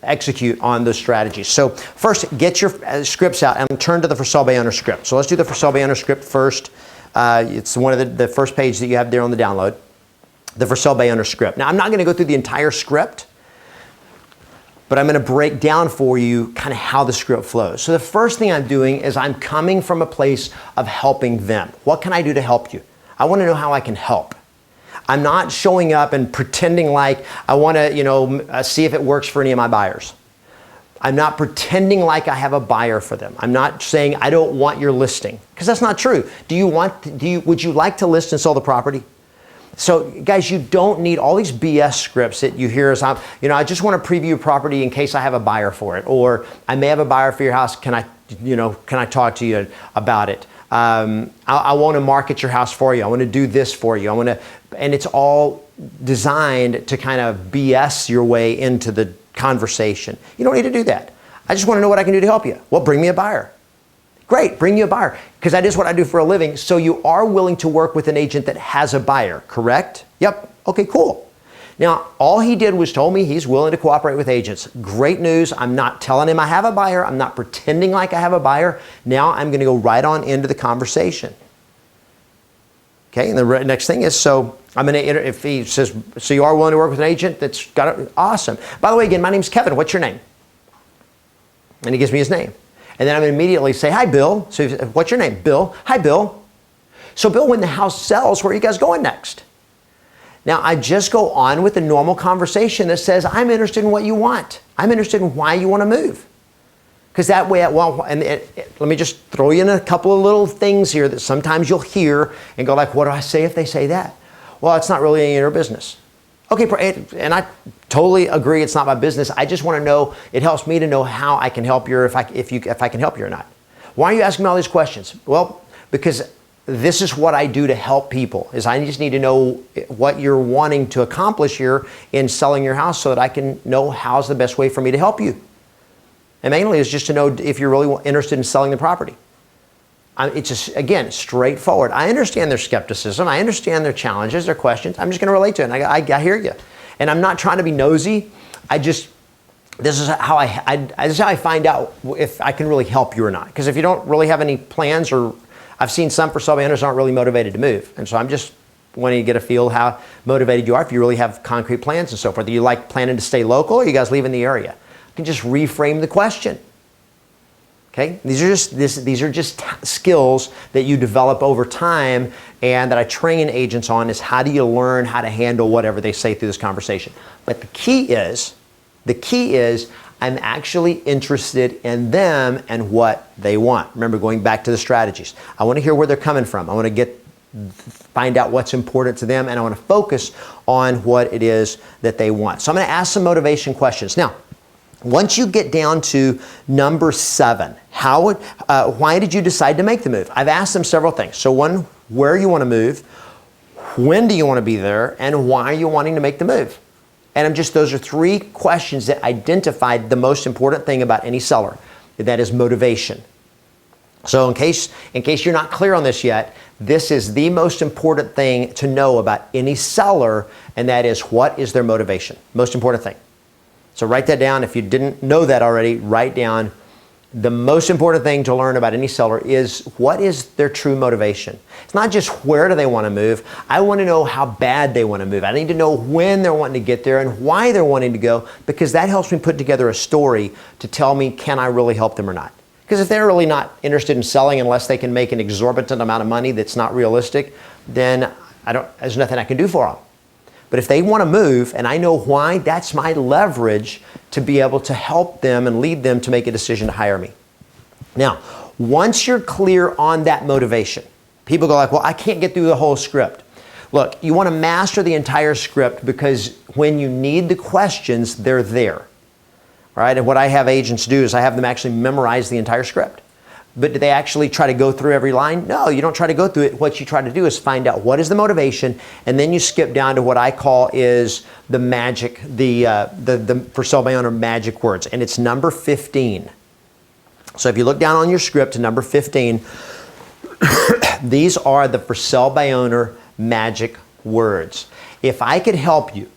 execute on those strategies. So first, get your scripts out and turn to the For Sale by Owner script. So let's do the For Sale by Owner script first. It's one of the first page that you have there on the download, the For Sale by Owner script. Now I'm not going to go through the entire script, but I'm going to break down for you kind of how the script flows. So the first thing I'm doing is I'm coming from a place of helping them. What can I do to help you? I want to know how I can help. I'm not showing up and pretending like I want to, see if it works for any of my buyers. I'm not pretending like I have a buyer for them. I'm not saying I don't want your listing, because that's not true. Would you like to list and sell the property? So guys, you don't need all these BS scripts that you hear as I just want to preview a property in case I have a buyer for it, or I may have a buyer for your house. Can I talk to you about it? I want to market your house for you. I want to do this for you. And it's all designed to kind of BS your way into the conversation. You don't need to do that. I just want to know what I can do to help you. Well, bring me a buyer. Great, bring you a buyer, because that is what I do for a living. So you are willing to work with an agent that has a buyer, correct? Yep, okay, cool. Now, all he did was told me he's willing to cooperate with agents. Great news. I'm not telling him I have a buyer. I'm not pretending like I have a buyer. Now I'm going to go right on into the conversation. Okay, and the next thing is, so I'm going to, if he says, so you are willing to work with an agent that's got it, awesome. By the way, again, my name's Kevin. What's your name? And he gives me his name. And then I'm going to immediately say, hi, Bill. So what's your name? Bill. Hi, Bill. So Bill, when the house sells, where are you guys going next? Now, I just go on with the normal conversation that says, I'm interested in what you want. I'm interested in why you want to move. Because that way, let me just throw you in a couple of little things here that sometimes you'll hear and go like, what do I say if they say that? Well, it's not really any of your business. Okay, and I totally agree it's not my business. I just want to know, it helps me to know how I can help you, or if I can help you or not. Why are you asking me all these questions? Well, because this is what I do to help people, is I just need to know what you're wanting to accomplish here in selling your house so that I can know how's the best way for me to help you. And mainly is just to know if you're really interested in selling the property. It's just, again, straightforward. I understand their skepticism. I understand their challenges, their questions. I'm just going to relate to it. And I hear you. And I'm not trying to be nosy. This is how I find out if I can really help you or not. Because if you don't really have any plans, or I've seen some for sale by owners aren't really motivated to move. And so I'm just wanting to get a feel how motivated you are, if you really have concrete plans and so forth. Do you like planning to stay local, or are you guys leaving the area? I can just reframe the question. Okay, these are just skills that you develop over time and that I train agents on is how do you learn how to handle whatever they say through this conversation. But the key is I'm actually interested in them and what they want. Remember, going back to the strategies. I want to hear where they're coming from. I want to find out what's important to them, and I want to focus on what it is that they want. So I'm going to ask some motivation questions. Now, once you get down to number 7, why did you decide to make the move? I've asked them several things. So one, where you want to move, when do you want to be there, and why are you wanting to make the move? And those are 3 questions that identified the most important thing about any seller. That is motivation. So in case you're not clear on this yet, this is the most important thing to know about any seller, and that is what is their motivation. Most important thing. So write that down. If you didn't know that already, write down the most important thing to learn about any seller is what is their true motivation. It's not just where do they want to move. I want to know how bad they want to move. I need to know when they're wanting to get there and why they're wanting to go, because that helps me put together a story to tell me, can I really help them or not? Because if they're really not interested in selling unless they can make an exorbitant amount of money that's not realistic, then there's nothing I can do for them. But if they want to move and I know why, that's my leverage to be able to help them and lead them to make a decision to hire me. Now, once you're clear on that motivation, people go like, well, I can't get through the whole script. Look, you want to master the entire script because when you need the questions, they're there. All right? And what I have agents do is I have them actually memorize the entire script. But do they actually try to go through every line? No, you don't try to go through it. What you try to do is find out what is the motivation, and then you skip down to what I call is the magic, for sale by owner magic words, and it's number 15. So if you look down on your script to number 15, these are the for sale by owner magic words. If I could help you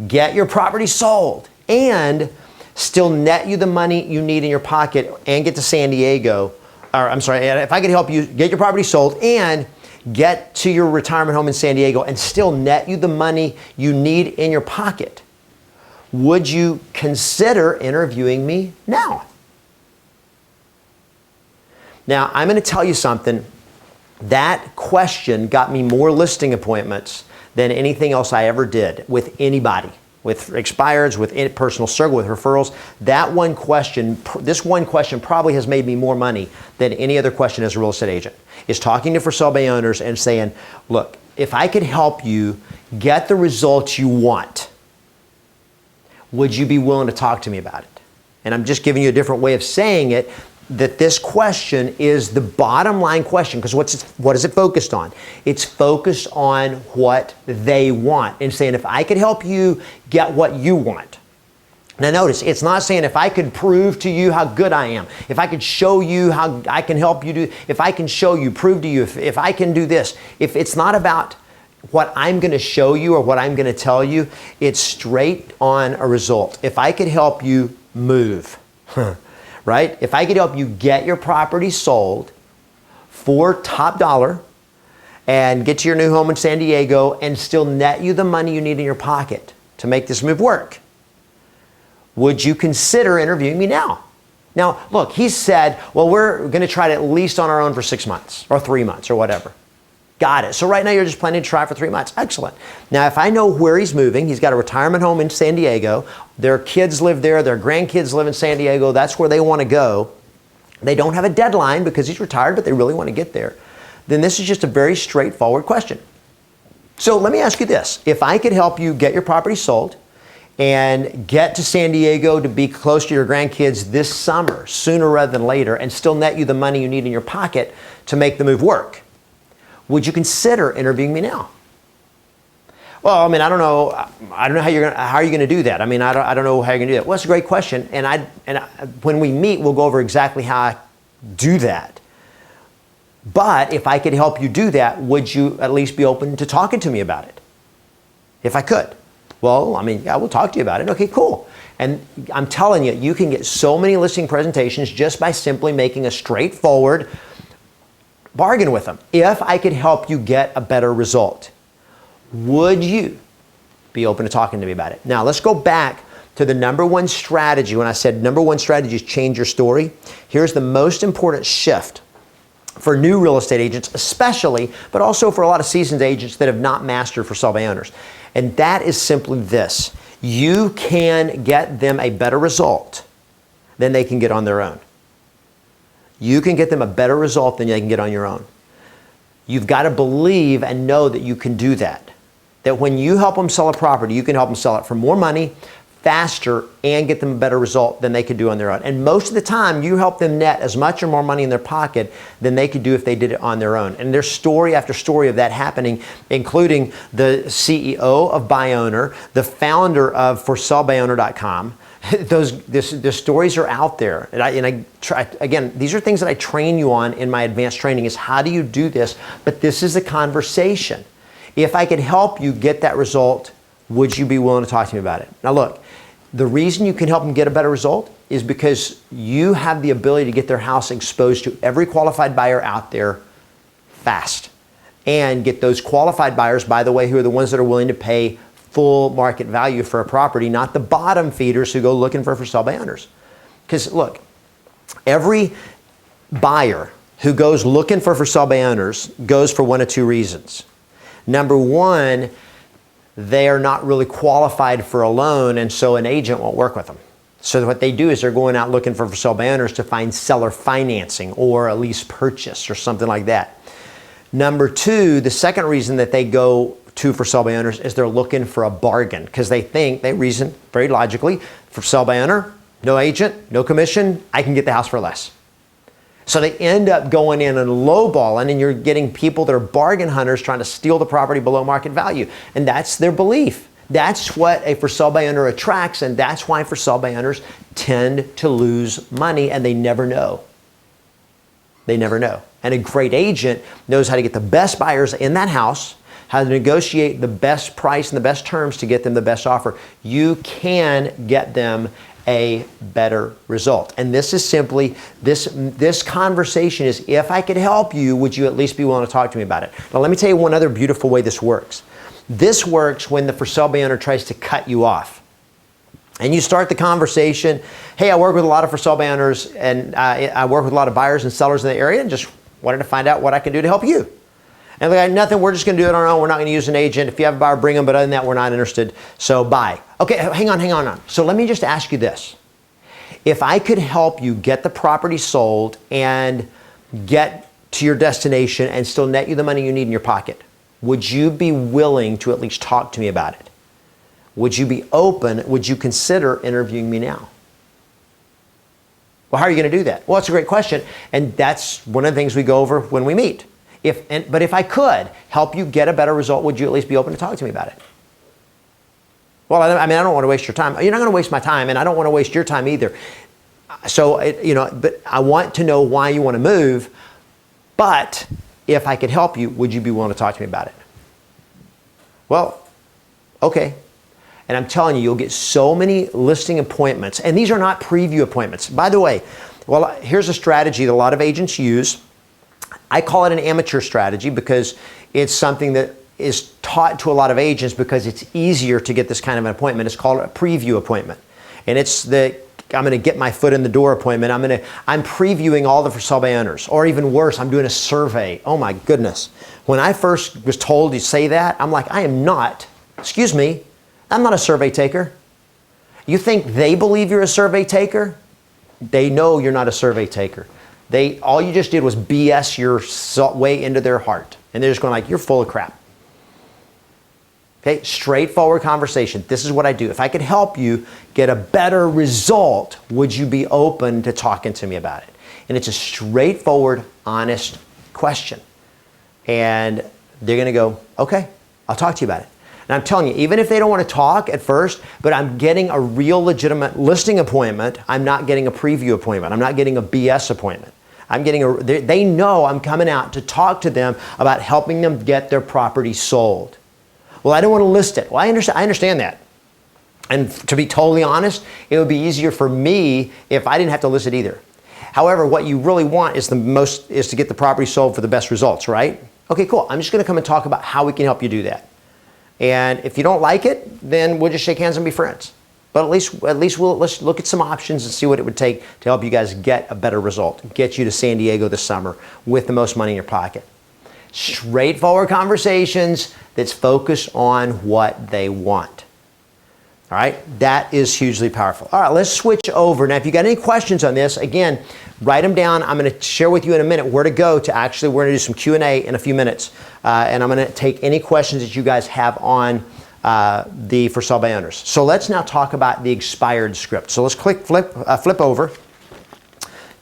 get your property sold and still net you the money you need in your pocket and get to San Diego, if I could help you get your property sold and get to your retirement home in San Diego and still net you the money you need in your pocket, would you consider interviewing me now? Now, I'm going to tell you something. That question got me more listing appointments than anything else I ever did with anybody. With expireds, with personal circle, with referrals. This one question probably has made me more money than any other question as a real estate agent, is talking to for sale by owners and saying, look, if I could help you get the results you want, would you be willing to talk to me about it? And I'm just giving you a different way of saying it, that this question is the bottom line question, because what is it focused on? It's focused on what they want and saying, if I could help you get what you want. Now notice, it's not saying if I could prove to you how good I am, if I could show you how I can help you do, if I can show you, prove to you, if I can do this. If it's not about what I'm going to show you or what I'm going to tell you, it's straight on a result. If I could help you move, right? If I could help you get your property sold for top dollar and get to your new home in San Diego and still net you the money you need in your pocket to make this move work, would you consider interviewing me now? Now, look, he said, well, we're going to try it at least on our own for 6 months or 3 months or whatever. Got it. So right now you're just planning to try for 3 months. Excellent. Now, if I know where he's moving, he's got a retirement home in San Diego. Their kids live there. Their grandkids live in San Diego. That's where they want to go. They don't have a deadline because he's retired, but they really want to get there. Then this is just a very straightforward question. So let me ask you this. If I could help you get your property sold and get to San Diego to be close to your grandkids this summer, sooner rather than later, and still net you the money you need in your pocket to make the move work, would you consider interviewing me now? Well, I mean, I don't know how are you going to do that? I mean, I don't know how you're going to do that. Well, that's a great question. And when we meet, we'll go over exactly how I do that. But if I could help you do that, would you at least be open to talking to me about it? If I could. Well, I mean, yeah, we'll talk to you about it. Okay, cool. And I'm telling you, you can get so many listing presentations just by simply making a straightforward bargain with them. If I could help you get a better result, would you be open to talking to me about it? Now, let's go back to the number one strategy. When I said number one strategy is change your story, here's the most important shift for new real estate agents especially, but also for a lot of seasoned agents that have not mastered for sale by owners. And that is simply this. You can get them a better result than they can get on their own. You can get them a better result than they can get on your own. You've got to believe and know that you can do that. That when you help them sell a property, you can help them sell it for more money, faster, and get them a better result than they could do on their own. And most of the time, you help them net as much or more money in their pocket than they could do if they did it on their own. And there's story after story of that happening, including the CEO of BuyOwner, the founder of ForSaleByOwner.com. The stories are out there. And I try, again, these are things that I train you on in my advanced training is how do you do this? But this is a conversation. If I could help you get that result, would you be willing to talk to me about it? Now look, the reason you can help them get a better result is because you have the ability to get their house exposed to every qualified buyer out there fast. And get those qualified buyers, by the way, who are the ones that are willing to pay full market value for a property, not the bottom feeders who go looking for sale by owners. Because look, every buyer who goes looking for sale by owners goes for one of two reasons. Number one, they are not really qualified for a loan, and so an agent won't work with them. So what they do is they're going out looking for sale by owners to find seller financing or a lease purchase or something like that. Number two, the second reason that they go to for sale by owners is they're looking for a bargain because they reason very logically, for sale by owner, no agent, no commission, I can get the house for less. So they end up going in and lowballing, and you're getting people that are bargain hunters trying to steal the property below market value. And that's their belief. That's what a for sale by owner attracts, and that's why for sale by owners tend to lose money, and they never know. They never know. And a great agent knows how to get the best buyers in that house, how to negotiate the best price and the best terms to get them the best offer. You can get them a better result. And this is simply, this conversation is, if I could help you, would you at least be willing to talk to me about it? Now let me tell you one other beautiful way this works. This works when the for sale by owner tries to cut you off. And you start the conversation, hey, I work with a lot of for sale by owners, and I work with a lot of buyers and sellers in the area, and just wanted to find out what I can do to help you. And they're like, nothing, we're just gonna do it on our own, we're not gonna use an agent. If you have a buyer, bring them, but other than that, we're not interested, so bye. Okay, hang on. So let me just ask you this. If I could help you get the property sold and get to your destination and still net you the money you need in your pocket, would you be willing to at least talk to me about it? Would you be open? Would you consider interviewing me now? Well, how are you going to do that? Well, it's a great question, and that's one of the things we go over when we meet. But if I could help you get a better result, would you at least be open to talk to me about it? Well, I mean, I don't want to waste your time. You're not going to waste my time, and I don't want to waste your time either. So, but I want to know why you want to move. But if I could help you, would you be willing to talk to me about it? Well, okay. And I'm telling you, you'll get so many listing appointments. And these are not preview appointments. By the way, well, here's a strategy that a lot of agents use. I call it an amateur strategy because it's something that is taught to a lot of agents because it's easier to get this kind of an appointment. It's called a preview appointment. And it's I'm going to get my foot in the door appointment. I'm previewing all the for sale by owners, or even worse, I'm doing a survey. Oh my goodness. When I first was told to say that, I'm like, I'm not a survey taker. You think they believe you're a survey taker? They know you're not a survey taker. All you just did was BS your way into their heart. And they're just going like, you're full of crap. Okay, straightforward conversation. This is what I do. If I could help you get a better result, would you be open to talking to me about it? And it's a straightforward, honest question. And they're going to go, okay, I'll talk to you about it. And I'm telling you, even if they don't want to talk at first, but I'm getting a real legitimate listing appointment, I'm not getting a preview appointment. I'm not getting a BS appointment. They know I'm coming out to talk to them about helping them get their property sold. Well, I don't want to list it. Well, I understand that. And to be totally honest, it would be easier for me if I didn't have to list it either. However, what you really want is to get the property sold for the best results, right? Okay, cool. I'm just going to come and talk about how we can help you do that. And if you don't like it, then we'll just shake hands and be friends. But let's look at some options and see what it would take to help you guys get a better result, get you to San Diego this summer with the most money in your pocket. Straightforward conversations that's focused on what they want. All right, that is hugely powerful. All right, let's switch over. Now, if you got any questions on this, again, write them down. I'm going to share with you in a minute where to go to actually, we're going to do some Q&A in a few minutes. And I'm going to take any questions that you guys have on the for sale by owners. So let's now talk about the expired script. So let's flip over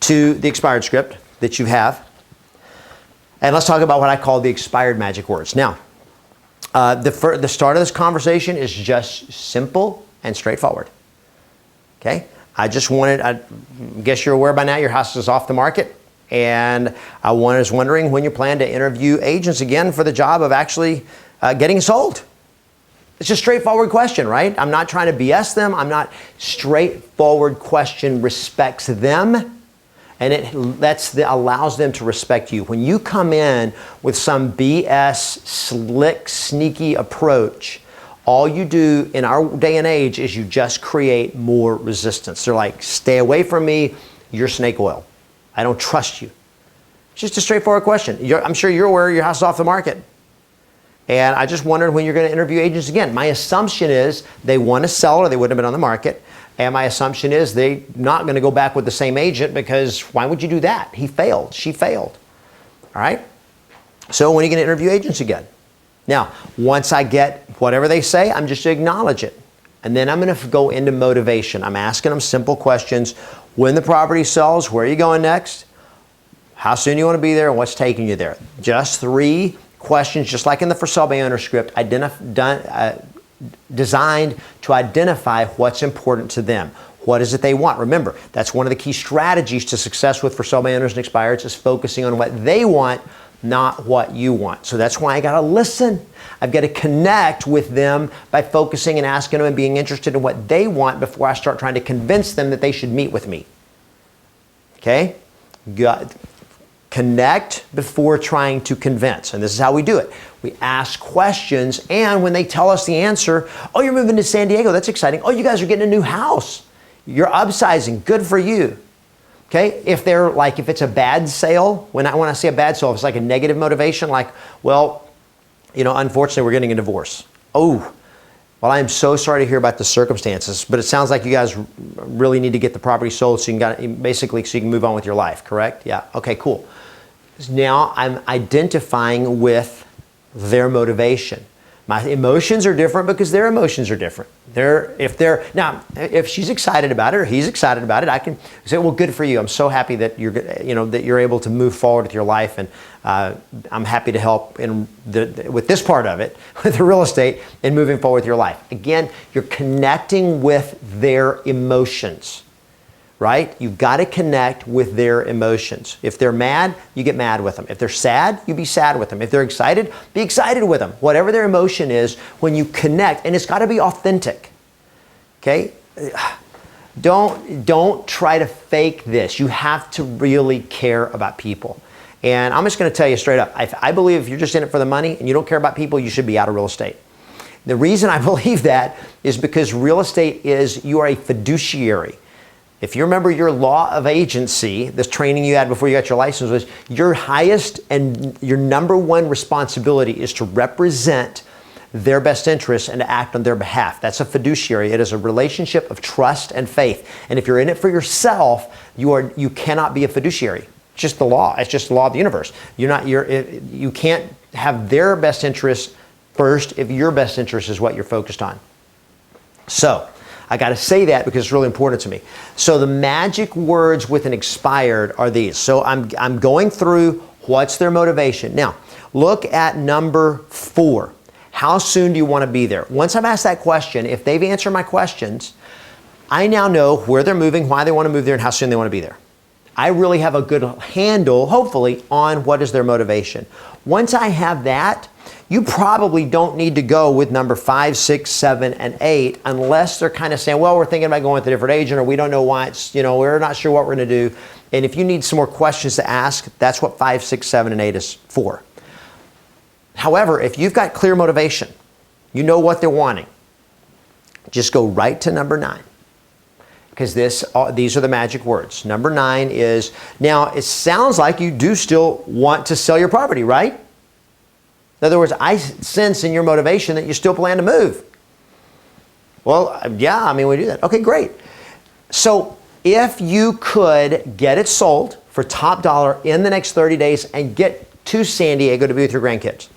to the expired script that you have. And let's talk about what I call the expired magic words. Now, the start of this conversation is just simple and straightforward. Okay? I guess you're aware by now your house is off the market. And I was wondering when you plan to interview agents again for the job of actually getting sold. It's a straightforward question, right? I'm not trying to BS them. Straightforward question respects them, and it allows them to respect you. When you come in with some BS, slick, sneaky approach, all you do in our day and age is you just create more resistance. They're like, stay away from me, you're snake oil. I don't trust you. It's just a straightforward question. I'm sure you're aware your house is off the market. And I just wondered when you're going to interview agents again. My assumption is they want to sell or they wouldn't have been on the market. And my assumption is they're not going to go back with the same agent because why would you do that? He failed. She failed. All right? So when are you going to interview agents again? Now, once I get whatever they say, I'm just to acknowledge it. And then I'm going to go into motivation. I'm asking them simple questions. When the property sells, where are you going next? How soon you want to be there and what's taking you there? Just 3 questions, just like in the for sale by owner script, designed to identify what's important to them. What is it they want? Remember, that's one of the key strategies to success with for sale by owners and expireds is focusing on what they want, not what you want. So that's why I got to listen. I've got to connect with them by focusing and asking them and being interested in what they want before I start trying to convince them that they should meet with me. Okay? Connect before trying to convince. And this is how we do it. We ask questions, and when they tell us the answer, oh, you're moving to San Diego, that's exciting. Oh, you guys are getting a new house. You're upsizing, good for you. Okay, if it's a bad sale, when I say a bad sale, if it's like a negative motivation, like, well, unfortunately we're getting a divorce. Oh, well, I'm so sorry to hear about the circumstances, but it sounds like you guys really need to get the property sold so you can move on with your life, correct? Yeah, okay, cool. Now I'm identifying with their motivation. My emotions are different because their emotions are different. If she's excited about it or he's excited about it, I can say, well, good for you. I'm so happy that you're able to move forward with your life, and I'm happy to help with this part of it, with the real estate, and moving forward with your life. Again, you're connecting with their emotions. Right? You've got to connect with their emotions. If they're mad, you get mad with them. If they're sad, you be sad with them. If they're excited, be excited with them. Whatever their emotion is, when you connect, and it's got to be authentic. Okay? Don't try to fake this. You have to really care about people. And I'm just going to tell you straight up, I believe if you're just in it for the money and you don't care about people, you should be out of real estate. The reason I believe that is because real estate you are a fiduciary. If you remember your law of agency, this training you had before you got your license, was your highest and your number one responsibility is to represent their best interests and to act on their behalf. That's a fiduciary. It is a relationship of trust and faith. And if you're in it for yourself, you cannot be a fiduciary. It's just the law. It's just the law of the universe. You can't have their best interests first if your best interest is what you're focused on. So, I got to say that because it's really important to me. So the magic words with an expired are these. So I'm going through what's their motivation. Now, look at number 4. How soon do you want to be there? Once I've asked that question, if they've answered my questions, I now know where they're moving, why they want to move there, and how soon they want to be there. I really have a good handle, hopefully, on what is their motivation. Once I have that, you probably don't need to go with number 5, 6, 7, and 8 unless they're kind of saying, well, we're thinking about going with a different agent, or we don't know why we're not sure what we're going to do. And if you need some more questions to ask, that's what 5, 6, 7, and 8 is for. However, if you've got clear motivation, you know what they're wanting, just go right to number 9. Because these are the magic words. Number 9 is, now it sounds like you do still want to sell your property, right? In other words, I sense in your motivation that you still plan to move. Well, yeah, I mean, we do that. Okay, great. So if you could get it sold for top dollar in the next 30 days and get to San Diego to be with your grandkids,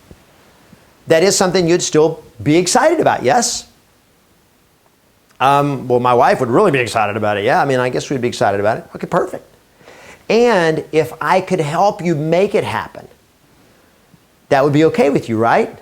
that is something you'd still be excited about, yes? Well, my wife would really be excited about it. Yeah, I mean, I guess we'd be excited about it. Okay, perfect. And if I could help you make it happen, that would be okay with you, right?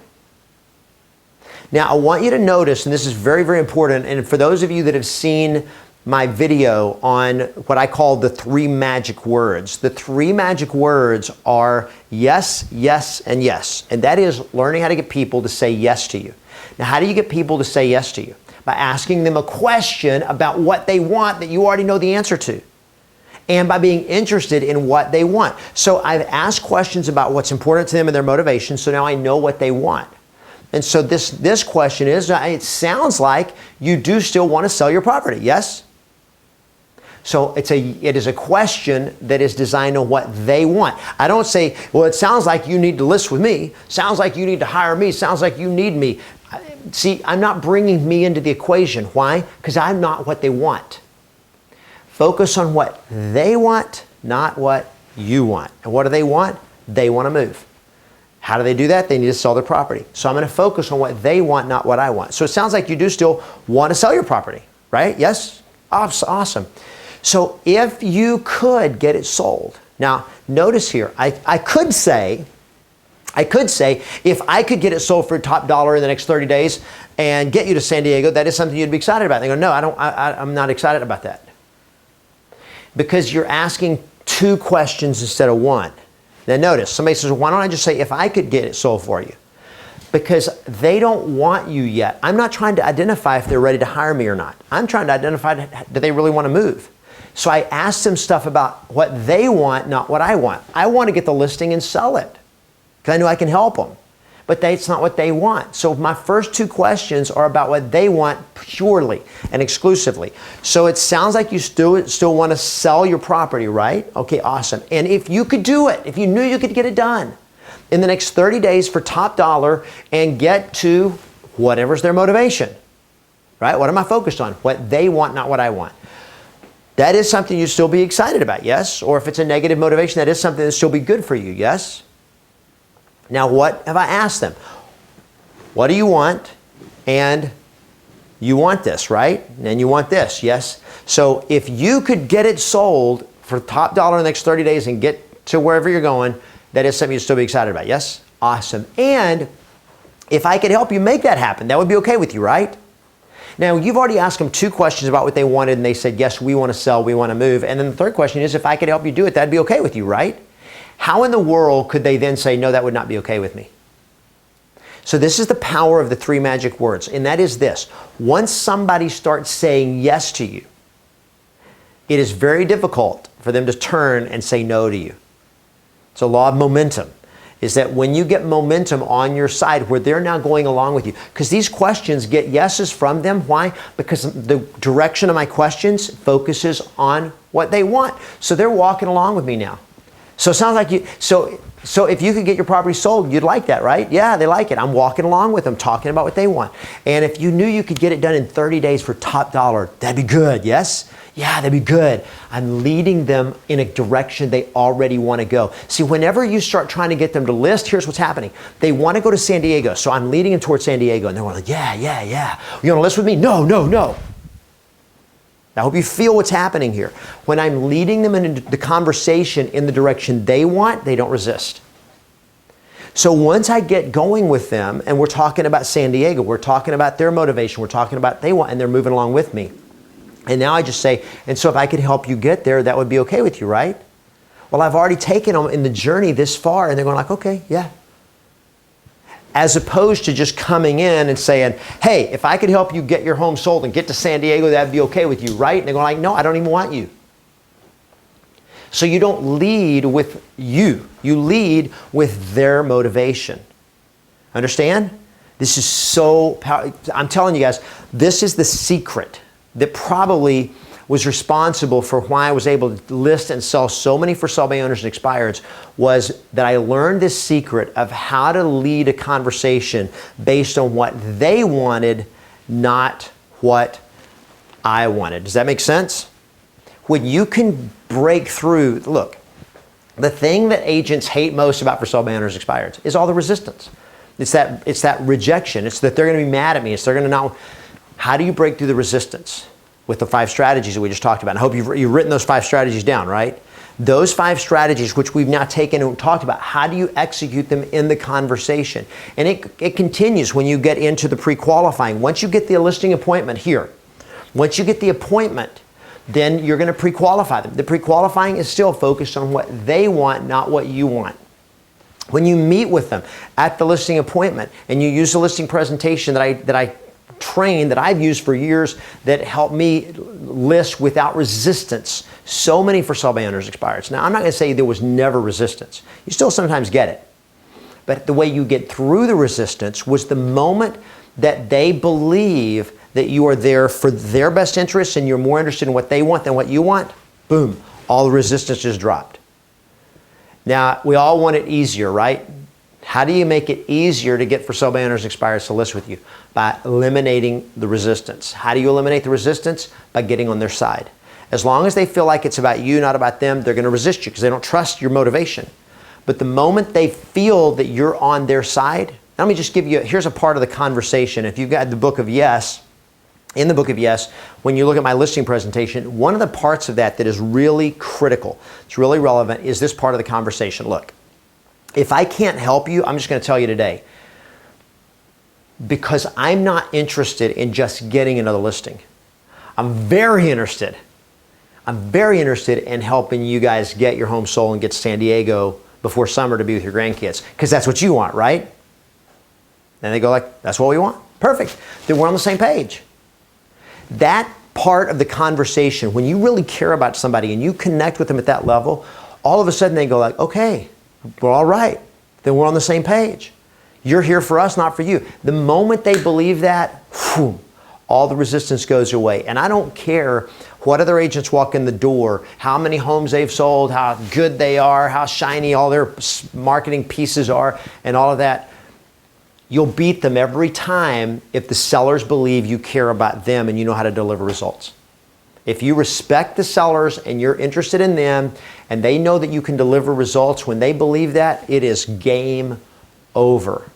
Now, I want you to notice, and this is very, very important, and for those of you that have seen my video on what I call the 3 magic words, the 3 magic words are yes, yes, and yes. And that is learning how to get people to say yes to you. Now, how do you get people to say yes to you? By asking them a question about what they want that you already know the answer to, and by being interested in what they want. So I've asked questions about what's important to them and their motivation, so now I know what they want. And so this question is, it sounds like you do still want to sell your property, yes? So it is a question that is designed on what they want. I don't say, well, it sounds like you need to list with me, sounds like you need to hire me, sounds like you need me. See, I'm not bringing me into the equation. Why? Because I'm not what they want. Focus on what they want, not what you want. And what do they want? They want to move. How do they do that? They need to sell their property. So I'm going to focus on what they want, not what I want. So it sounds like you do still want to sell your property, right? Yes? Awesome. So if you could get it sold. Now, notice here, I could say, if I could get it sold for top dollar in the next 30 days and get you to San Diego, that is something you'd be excited about. They go, no, I'm not excited about that. Because you're asking 2 questions instead of 1. Now notice, somebody says, well, why don't I just say, if I could get it sold for you? Because they don't want you yet. I'm not trying to identify if they're ready to hire me or not. I'm trying to identify, do they really want to move? So I ask them stuff about what they want, not what I want. I want to get the listing and sell it, because I know I can help them. But it's not what they want. So my first 2 questions are about what they want purely and exclusively. So it sounds like you still want to sell your property, right? Okay, awesome. And if you could do it, if you knew you could get it done in the next 30 days for top dollar and get to whatever's their motivation, right? What am I focused on? What they want, not what I want. That is something you'd still be excited about, yes? Or if it's a negative motivation, that is something that'd still be good for you, yes? Now, what have I asked them? What do you want? And you want this, right? And you want this, yes? So if you could get it sold for top dollar in the next 30 days and get to wherever you're going, that is something you'd still be excited about, yes? Awesome. And if I could help you make that happen, that would be okay with you, right? Now, you've already asked them 2 questions about what they wanted, and they said, yes, we want to sell, we want to move. And then the third question is, if I could help you do it, that'd be okay with you, right? How in the world could they then say, no, that would not be okay with me? So this is the power of the 3 magic words, and that is this. Once somebody starts saying yes to you, it is very difficult for them to turn and say no to you. It's a law of momentum, is that when you get momentum on your side where they're now going along with you, because these questions get yeses from them. Why? Because the direction of my questions focuses on what they want. So they're walking along with me now. So it sounds like you, so if you could get your property sold, you'd like that, right? Yeah, they like it. I'm walking along with them, talking about what they want. And if you knew you could get it done in 30 days for top dollar, that'd be good, yes? Yeah, that'd be good. I'm leading them in a direction they already want to go. See, whenever you start trying to get them to list, here's what's happening. They want to go to San Diego, so I'm leading them towards San Diego, and they're like, yeah. You want to list with me? No. I hope you feel what's happening here. When I'm leading them into the conversation in the direction they want, they don't resist. So once I get going with them and we're talking about San Diego, we're talking about their motivation, we're talking about they want, and they're moving along with me. And now I just say, and so if I could help you get there, that would be okay with you, right? Well, I've already taken them in the journey this far, and they're going like, okay, yeah. As opposed to just coming in and saying, hey, if I could help you get your home sold and get to San Diego, that'd be okay with you, right? And they're going like, no, I don't even want you. So you don't lead with you. You lead with their motivation. Understand? This is so powerful. I'm telling you guys, this is the secret that probably was responsible for why I was able to list and sell so many for sale by owners and expireds, was that I learned this secret of how to lead a conversation based on what they wanted, not what I wanted. Does that make sense? When you can break through, look, the thing that agents hate most about for sale by owners and expireds is all the resistance. It's that rejection. It's that they're going to be mad at me. It's they're going to not. How do you break through the resistance? With the 5 strategies that we just talked about. And I hope you've written those 5 strategies down, right? Those 5 strategies, which we've now taken and talked about, how do you execute them in the conversation? And it continues when you get into the pre-qualifying. Once you get the listing appointment here, once you get the appointment, then you're going to pre-qualify them. The pre-qualifying is still focused on what they want, not what you want. When you meet with them at the listing appointment and you use the listing presentation that I trained, that I've used for years, that helped me list without resistance so many for sale by owners expireds. Now, I'm not going to say there was never resistance. You still sometimes get it. But the way you get through the resistance was the moment that they believe that you are there for their best interests and you're more interested in what they want than what you want, boom, all the resistance is dropped. Now, we all want it easier, right? How do you make it easier to get for sale by owners and expireds to list with you? By eliminating the resistance. How do you eliminate the resistance? By getting on their side. As long as they feel like it's about you, not about them, they're going to resist you because they don't trust your motivation. But the moment they feel that you're on their side, let me just give you, here's a part of the conversation. If you've got the book of Yes, in the book of Yes, when you look at my listing presentation, one of the parts of that is really critical, it's really relevant, is this part of the conversation. Look, if I can't help you, I'm just going to tell you today, because I'm not interested in just getting another listing. I'm very interested in helping you guys get your home sold and get to San Diego before summer to be with your grandkids, because that's what you want, right? And they go like, that's what we want. Perfect. Then we're on the same page. That part of the conversation, when you really care about somebody and you connect with them at that level, all of a sudden they go like, okay, we're all right. Then we're on the same page. You're here for us, not for you. The moment they believe that, whew, all the resistance goes away. And I don't care what other agents walk in the door, how many homes they've sold, how good they are, how shiny all their marketing pieces are, and all of that. You'll beat them every time if the sellers believe you care about them and you know how to deliver results. If you respect the sellers and you're interested in them and they know that you can deliver results, when they believe that, it is game over.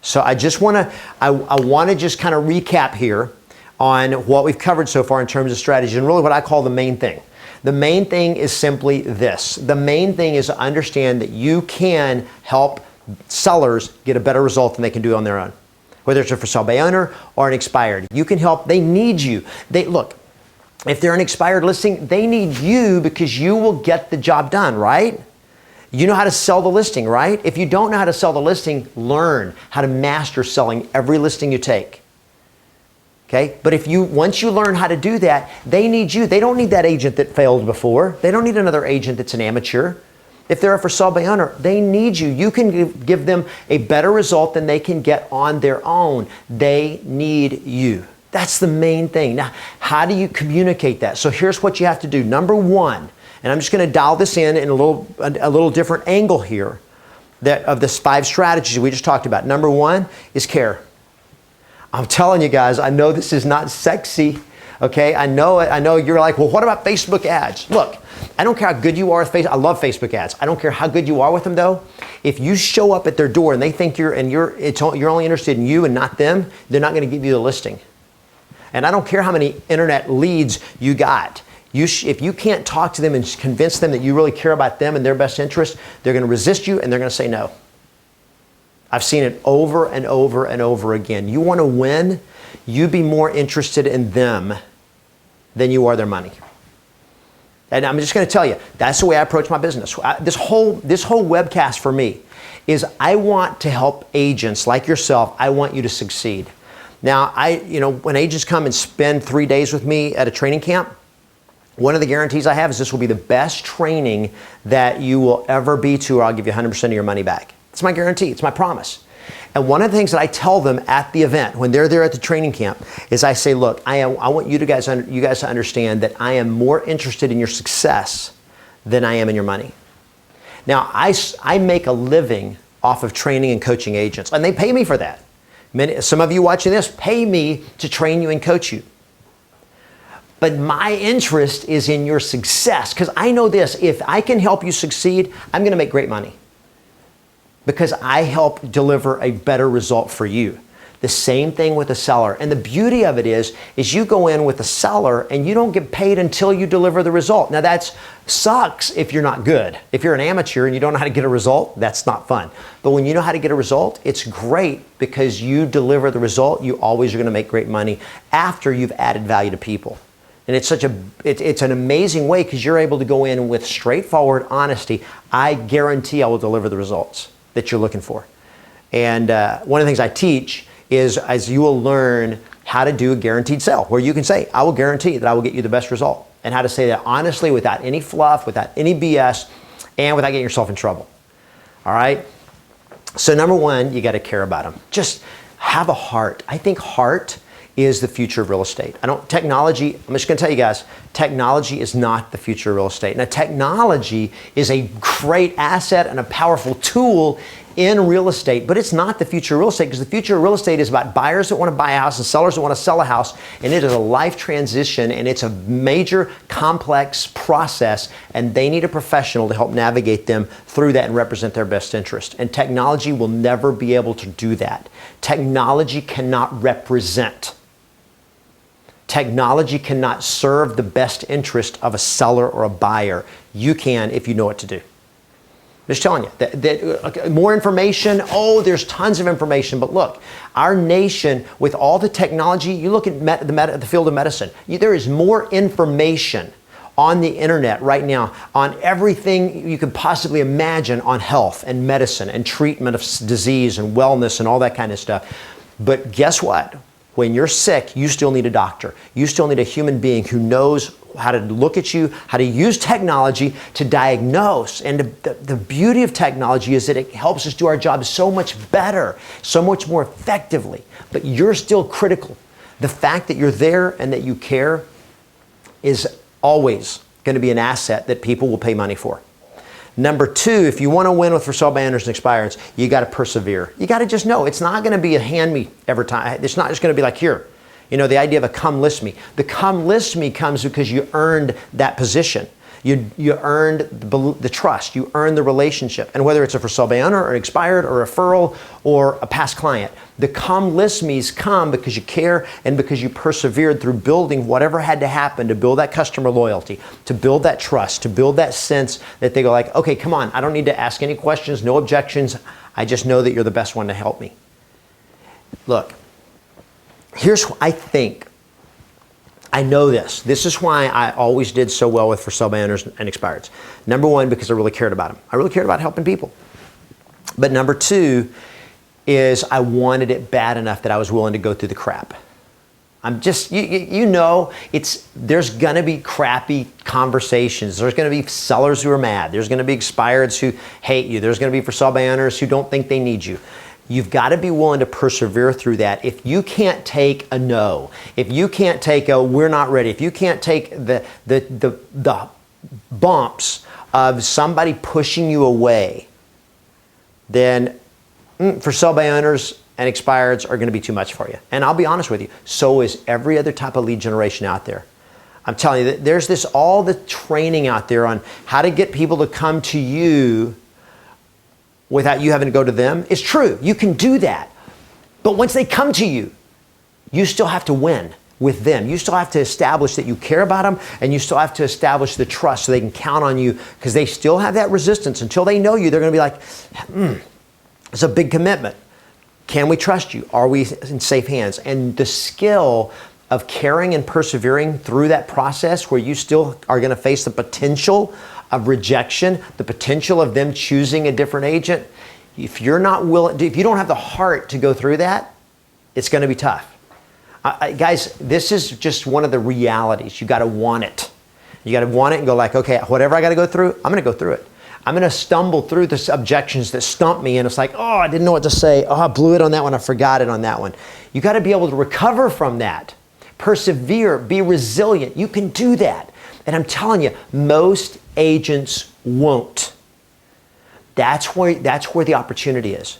So I just want to just kind of recap here on what we've covered so far in terms of strategy and really what I call the main thing. The main thing is simply this. The main thing is to understand that you can help sellers get a better result than they can do on their own. Whether it's a for sale by owner or an expired. You can help. They need you. Look, if they're an expired listing, they need you because you will get the job done, right? You know how to sell the listing, right? If you don't know how to sell the listing, learn how to master selling every listing you take. Okay? But once you learn how to do that, they need you. They don't need that agent that failed before. They don't need another agent that's an amateur. If they're a for sale by owner, they need you. You can give them a better result than they can get on their own. They need you. That's the main thing. Now, how do you communicate that? So here's what you have to do. Number one, and I'm just going to dial this in a little different angle here of this 5 strategies we just talked about. Number one is care. I'm telling you guys, I know this is not sexy. Okay, I know it. I know you're like, well, what about Facebook ads? Look, I don't care how good you are with Facebook. I love Facebook ads. I don't care how good you are with them, though. If you show up at their door and they think you're only interested in you and not them, they're not going to give you the listing. And I don't care how many internet leads you got. If you can't talk to them and convince them that you really care about them and their best interest, they're going to resist you and they're going to say no. I've seen it over and over and over again. You want to win? You be more interested in them than you are their money. And I'm just going to tell you, that's the way I approach my business. This whole webcast for me is I want to help agents like yourself. I want you to succeed. Now, when agents come and spend 3 days with me at a training camp, one of the guarantees I have is this will be the best training that you will ever be to, or I'll give you 100% of your money back. It's my guarantee. It's my promise. And one of the things that I tell them at the event, when they're there at the training camp, is I say, look, I want you guys to understand that I am more interested in your success than I am in your money. Now, I make a living off of training and coaching agents, and they pay me for that. Some of you watching this pay me to train you and coach you. But my interest is in your success, because I know this: if I can help you succeed, I'm going to make great money, because I help deliver a better result for you. The same thing with a seller. And the beauty of it is you go in with a seller and you don't get paid until you deliver the result. Now that sucks if you're not good. If you're an amateur and you don't know how to get a result, that's not fun. But when you know how to get a result, it's great, because you deliver the result, you always are going to make great money after you've added value to people. And it's an amazing way, because you're able to go in with straightforward honesty. I guarantee I will deliver the results that you're looking for. And one of the things I teach is, as you will learn how to do a guaranteed sale, where you can say, I will guarantee that I will get you the best result, and how to say that honestly, without any fluff, without any BS, and without getting yourself in trouble. All right? So number one, you got to care about them. Just have a heart. I think heart is the future of real estate. Technology, I'm just going to tell you guys, technology is not the future of real estate. Now, technology is a great asset and a powerful tool in real estate, but it's not the future of real estate, because the future of real estate is about buyers that want to buy a house and sellers that want to sell a house, and it is a life transition, and it's a major complex process, and they need a professional to help navigate them through that and represent their best interest. And technology will never be able to do that. Technology cannot represent. Technology cannot serve the best interest of a seller or a buyer. You can if you know what to do. Just telling you that more information. Oh, there's tons of information. But look, our nation, with all the technology, you look at the field of medicine, there is more information on the internet right now on everything you could possibly imagine on health and medicine and treatment of disease and wellness and all that kind of stuff. But guess what? When you're sick, you still need a doctor. You still need a human being who knows how to look at you, how to use technology to diagnose. And the beauty of technology is that it helps us do our job so much better, so much more effectively. But you're still critical. The fact that you're there and that you care is always going to be an asset that people will pay money for. Number two, if you want to win with for sale by owners and expireds, you got to persevere. You got to just know it's not going to be a hand me every time. It's not just going to be like, here, you know, the idea of a come list me. The come list me comes because you earned that position. You earned the trust. You earned the relationship. And whether it's a for sale by owner or expired or a referral or a past client, the come list me's come because you care and because you persevered through building whatever had to happen to build that customer loyalty, to build that trust, to build that sense that they go like, okay, come on, I don't need to ask any questions, no objections. I just know that you're the best one to help me. Look, here's what I think. I know this. This is why I always did so well with for sale by owners and expireds. Number one, because I really cared about them. I really cared about helping people. But number two is I wanted it bad enough that I was willing to go through the crap. I'm just, you know, there's gonna be crappy conversations. There's gonna be sellers who are mad. There's gonna be expireds who hate you. There's gonna be for sale by owners who don't think they need you. You've got to be willing to persevere through that. If you can't take a no, if you can't take a we're not ready, if you can't take the bumps of somebody pushing you away, then for sale by owners and expireds are going to be too much for you. And I'll be honest with you, so is every other type of lead generation out there. I'm telling you, there's all the training out there on how to get people to come to you without you having to go to them. It's true, you can do that. But once they come to you, you still have to win with them. You still have to establish that you care about them, and you still have to establish the trust so they can count on you, because they still have that resistance. Until they know you, they're gonna be like, it's a big commitment. Can we trust you? Are we in safe hands? And the skill of caring and persevering through that process, where you still are gonna face the potential of rejection, the potential of them choosing a different agent. If you're not willing, if you don't have the heart to go through that, it's going to be tough. Guys, this is just one of the realities. You got to want it. You got to want it and go like, okay, whatever I got to go through, I'm going to go through it. I'm going to stumble through the objections that stump me, and it's like, oh, I didn't know what to say. Oh, I blew it on that one. I forgot it on that one. You got to be able to recover from that. Persevere, be resilient. You can do that. And I'm telling you, most agents won't. That's where the opportunity is.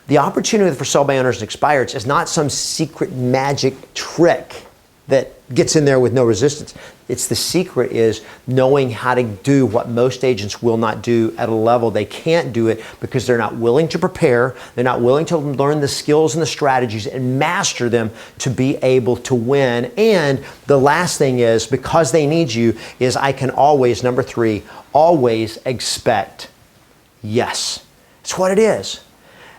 The opportunity for sell by owners and expireds is not some secret magic trick that gets in there with no resistance. It's the secret is knowing how to do what most agents will not do at a level they can't do it because they're not willing to prepare, they're not willing to learn the skills and the strategies and master them to be able to win. And the last thing is, because they need you, is I can always, number 3, always expect yes. It's what it is.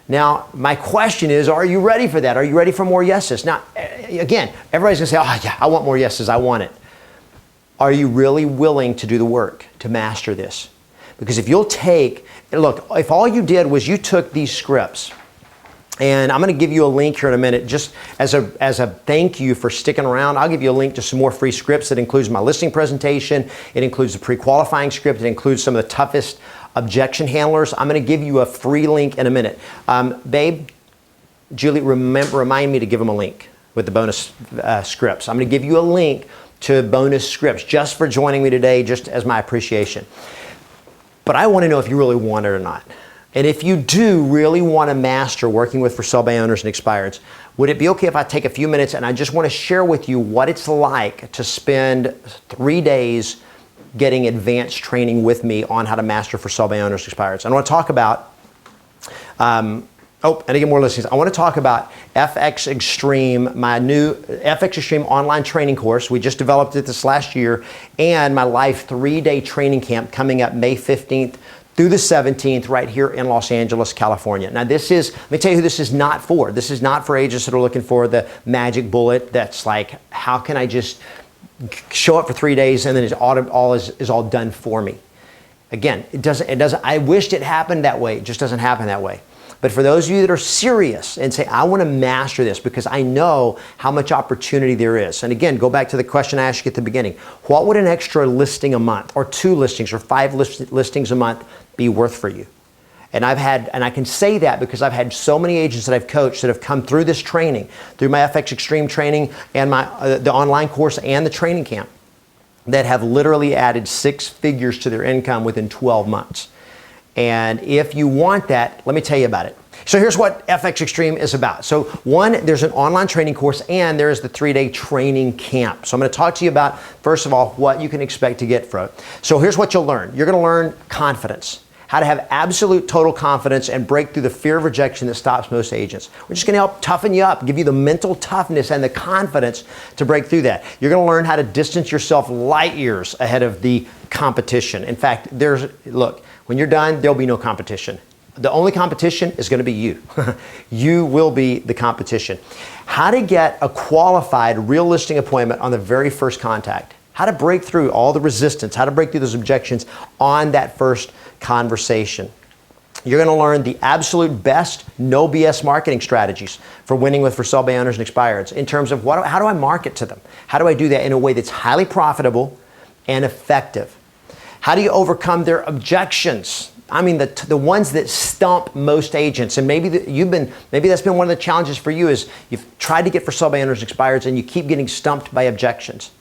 Now, my question is, are you ready for that? Are you ready for more yeses? Now, again, everybody's going to say, oh, yeah, I want more yeses. I want it. Are you really willing to do the work to master this? Because if you'll take, look, if all you did was you took these scripts, and I'm going to give you a link here in a minute, just as a thank you for sticking around. I'll give you a link to some more free scripts that includes my listing presentation. It includes the pre-qualifying script. It includes some of the toughest objection handlers. I'm going to give you a free link in a minute. Babe, Julie, remind me to give them a link with the bonus scripts. I'm going to give you a link to bonus scripts just for joining me today, just as my appreciation. But I want to know if you really want it or not. And if you do really want to master working with for sale by owners and expireds, would it be okay if I take a few minutes and I just want to share with you what it's like to spend 3 days getting advanced training with me on how to master for sale by owners and expireds? I want to talk about, and to get more listings, I want to talk about FX Extreme, my new FX Extreme online training course. We just developed it this last year, and my live 3-day training camp coming up May 15th through the 17th right here in Los Angeles, California. Now let me tell you who this is not for. This is not for agents that are looking for the magic bullet that's like, how can I just show up for 3 days and then it's all done for me. Again, it doesn't, I wished it happened that way. It just doesn't happen that way. But for those of you that are serious and say, I want to master this because I know how much opportunity there is. And again, go back to the question I asked you at the beginning. What would an extra listing a month or 2 listings or 5 listings a month be worth for you? And I can say that because I've had so many agents that I've coached that have come through this training, through my FX Extreme training and the online course and the training camp, that have literally added 6 figures to their income within 12 months. And if you want that, let me tell you about it. So here's what FX Extreme is about. So 1, there's an online training course and there's the 3-day training camp. So I'm going to talk to you about, first of all, what you can expect to get from it. So here's what you'll learn. You're going to learn confidence, how to have absolute total confidence and break through the fear of rejection that stops most agents. We're just going to help toughen you up, give you the mental toughness and the confidence to break through that. You're going to learn how to distance yourself light years ahead of the competition. In fact, look, when you're done, there'll be no competition. The only competition is going to be you. You will be the competition. How to get a qualified real listing appointment on the very first contact. How to break through all the resistance, how to break through those objections on that first conversation. You're going to learn the absolute best no BS marketing strategies for winning with for sale by owners and expireds in terms of how do I market to them? How do I do that in a way that's highly profitable and effective? How do you overcome their objections? I mean, the ones that stump most agents, and maybe that's been one of the challenges for you is you've tried to get for sale by owners and expireds and you keep getting stumped by objections.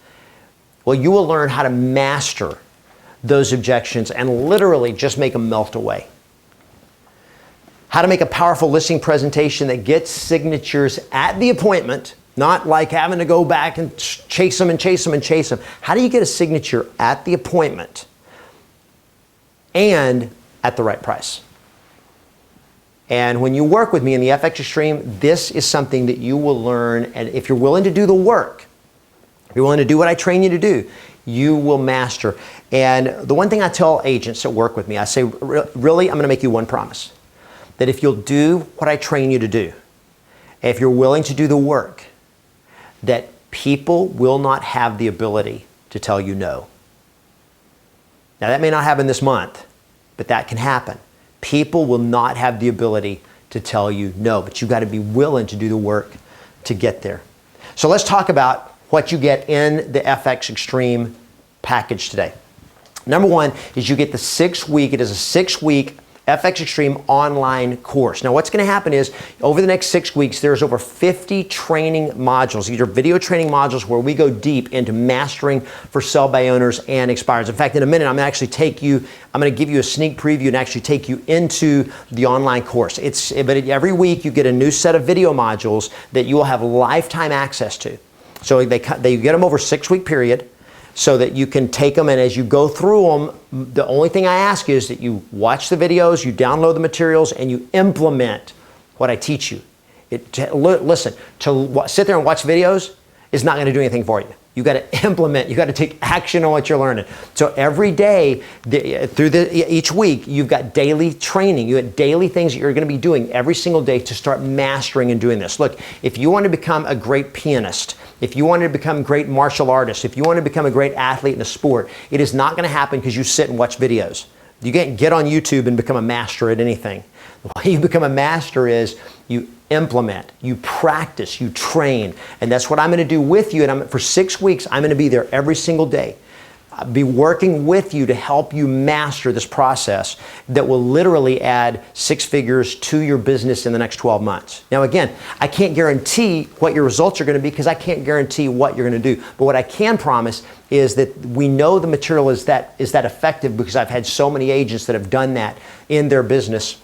Well, you will learn how to master those objections and literally just make them melt away. How to make a powerful listing presentation that gets signatures at the appointment, not like having to go back and chase them and chase them and chase them. How do you get a signature at the appointment and at the right price? And when you work with me in the FX Extreme, this is something that you will learn. And if you're willing to do the work, if you're willing to do what I train you to do, you will master. And the one thing I tell agents that work with me, I say, really, I'm going to make you one promise. That if you'll do what I train you to do, if you're willing to do the work, that people will not have the ability to tell you no. Now, that may not happen this month, but that can happen. People will not have the ability to tell you no, but you've got to be willing to do the work to get there. So let's talk about what you get in the FX Extreme package today. Number one is you get the 6-week, it is a 6-week FX Extreme online course. Now what's going to happen is over the next 6 weeks, there's over 50 training modules. These are video training modules where we go deep into mastering for sell-by owners and expireds. In fact, in a minute, I'm going to give you a sneak preview and actually take you into the online course. But every week you get a new set of video modules that you will have lifetime access to. So they get them over a 6-week period, so that you can take them, and as you go through them, the only thing I ask is that you watch the videos, you download the materials, and you implement what I teach you. Listen, to sit there and watch videos is not going to do anything for you. You got to implement, you got to take action on what you're learning. So every day, each week, you've got daily training. You have daily things that you're going to be doing every single day to start mastering and doing this. Look, if you want to become a great pianist, if you want to become a great martial artist, if you want to become a great athlete in a sport, it is not going to happen because you sit and watch videos. You can't get on YouTube and become a master at anything. The way you become a master is you implement, you practice, you train. And that's what I'm going to do with you. And for 6 weeks, I'm going to be there every single day. I'll be working with you to help you master this process that will literally add 6 figures to your business in the next 12 months. Now, again, I can't guarantee what your results are going to be because I can't guarantee what you're going to do. But what I can promise is that we know the material is that effective because I've had so many agents that have done that in their business,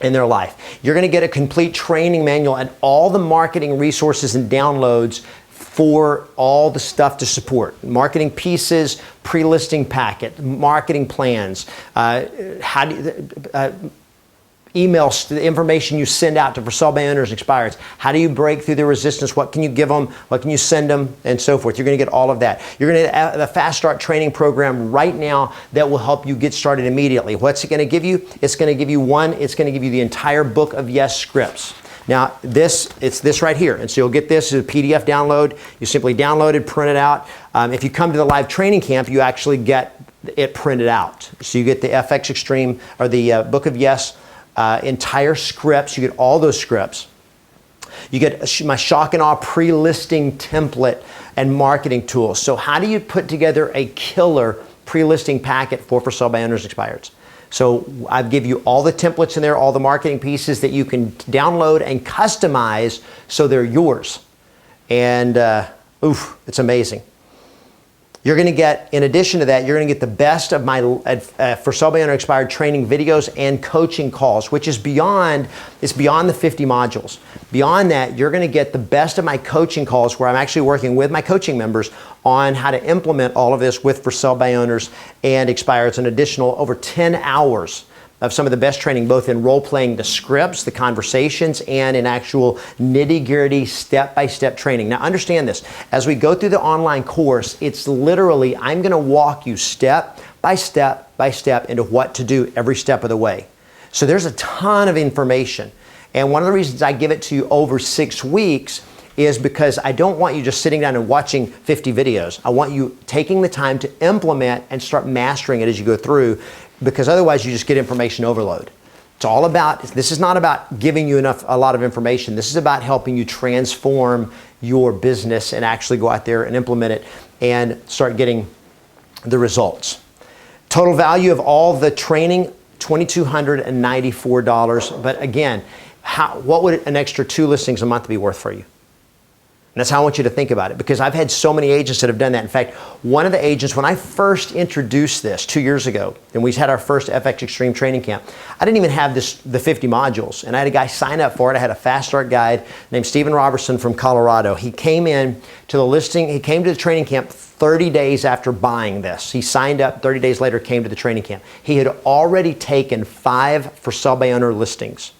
in their life. You're going to get a complete training manual and all the marketing resources and downloads for all the stuff to support. Marketing pieces, pre-listing packet, marketing plans, emails, the information you send out to for sell-by owners and expireds. How do you break through the resistance? What can you give them? What can you send them? And so forth. You're going to get all of that. You're going to get the Fast Start training program right now that will help you get started immediately. What's it going to give you? It's going to give you the entire book of yes scripts. Now, it's this right here. And so you'll get this as a PDF download. You simply download it, print it out. If you come to the live training camp, you actually get it printed out. So you get the FX Extreme or the Book of Yes entire scripts. You get all those scripts. You get my shock and awe pre-listing template and marketing tools. So how do you put together a killer pre-listing packet for sell-by owners and expireds? So I give you all the templates in there, all the marketing pieces that you can download and customize so they're yours. And it's amazing. You're going to get, in addition to that, you're going to get the best of my for sell-by owner expired training videos and coaching calls, which is beyond the 50 modules. Beyond that, you're going to get the best of my coaching calls where I'm actually working with my coaching members on how to implement all of this for sell-by owners and expireds, an additional over 10 hours of some of the best training, both in role-playing the scripts, the conversations, and in actual nitty-gritty, step-by-step training. Now, understand this. As we go through the online course, it's literally, I'm going to walk you step by step by step into what to do every step of the way. So there's a ton of information. And one of the reasons I give it to you over 6 weeks is because I don't want you just sitting down and watching 50 videos. I want you taking the time to implement and start mastering it as you go through, because otherwise you just get information overload. This is not about giving you a lot of information. This is about helping you transform your business and actually go out there and implement it and start getting the results. Total value of all the training, $2,294. But again, what would an extra 2 listings a month be worth for you? And that's how I want you to think about it, because I've had so many agents that have done that. In fact, one of the agents, when I first introduced this 2 years ago, and we had our first FX Extreme training camp, I didn't even have the 50 modules. And I had a guy sign up for it. I had a Fast Start guide named Stephen Robertson from Colorado. He came in to the training camp 30 days after buying this. He signed up, 30 days later came to the training camp. He had already taken 5 for sell-by owner listings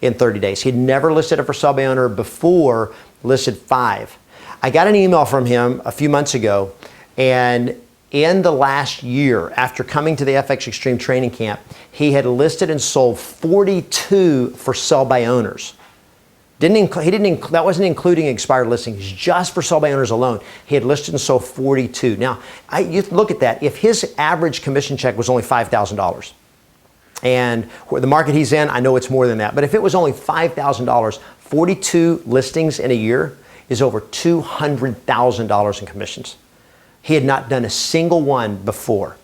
in 30 days. He had never listed a for sell-by owner before, listed 5. I got an email from him a few months ago, and in the last year, after coming to the FX Extreme training camp, he had listed and sold 42 for sell-by owners. That wasn't including expired listings, just for sell-by owners alone. He had listed and sold 42. Now, you look at that. If his average commission check was only $5,000, and the market he's in, I know it's more than that, but if it was only $5,000, 42 listings in a year is over $200,000 in commissions. He had not done a single one before.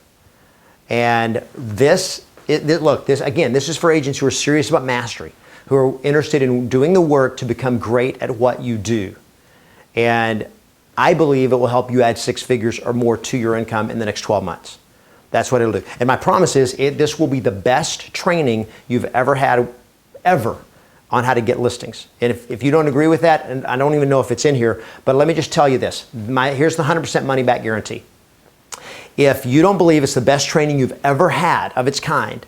And this is for agents who are serious about mastery, who are interested in doing the work to become great at what you do. And I believe it will help you add 6 figures or more to your income in the next 12 months. That's what it'll do. And my promise is this will be the best training you've ever had, ever, on how to get listings. And if you don't agree with that, and I don't even know if it's in here, but let me just tell you this. Here's the 100% money back guarantee. If you don't believe it's the best training you've ever had of its kind,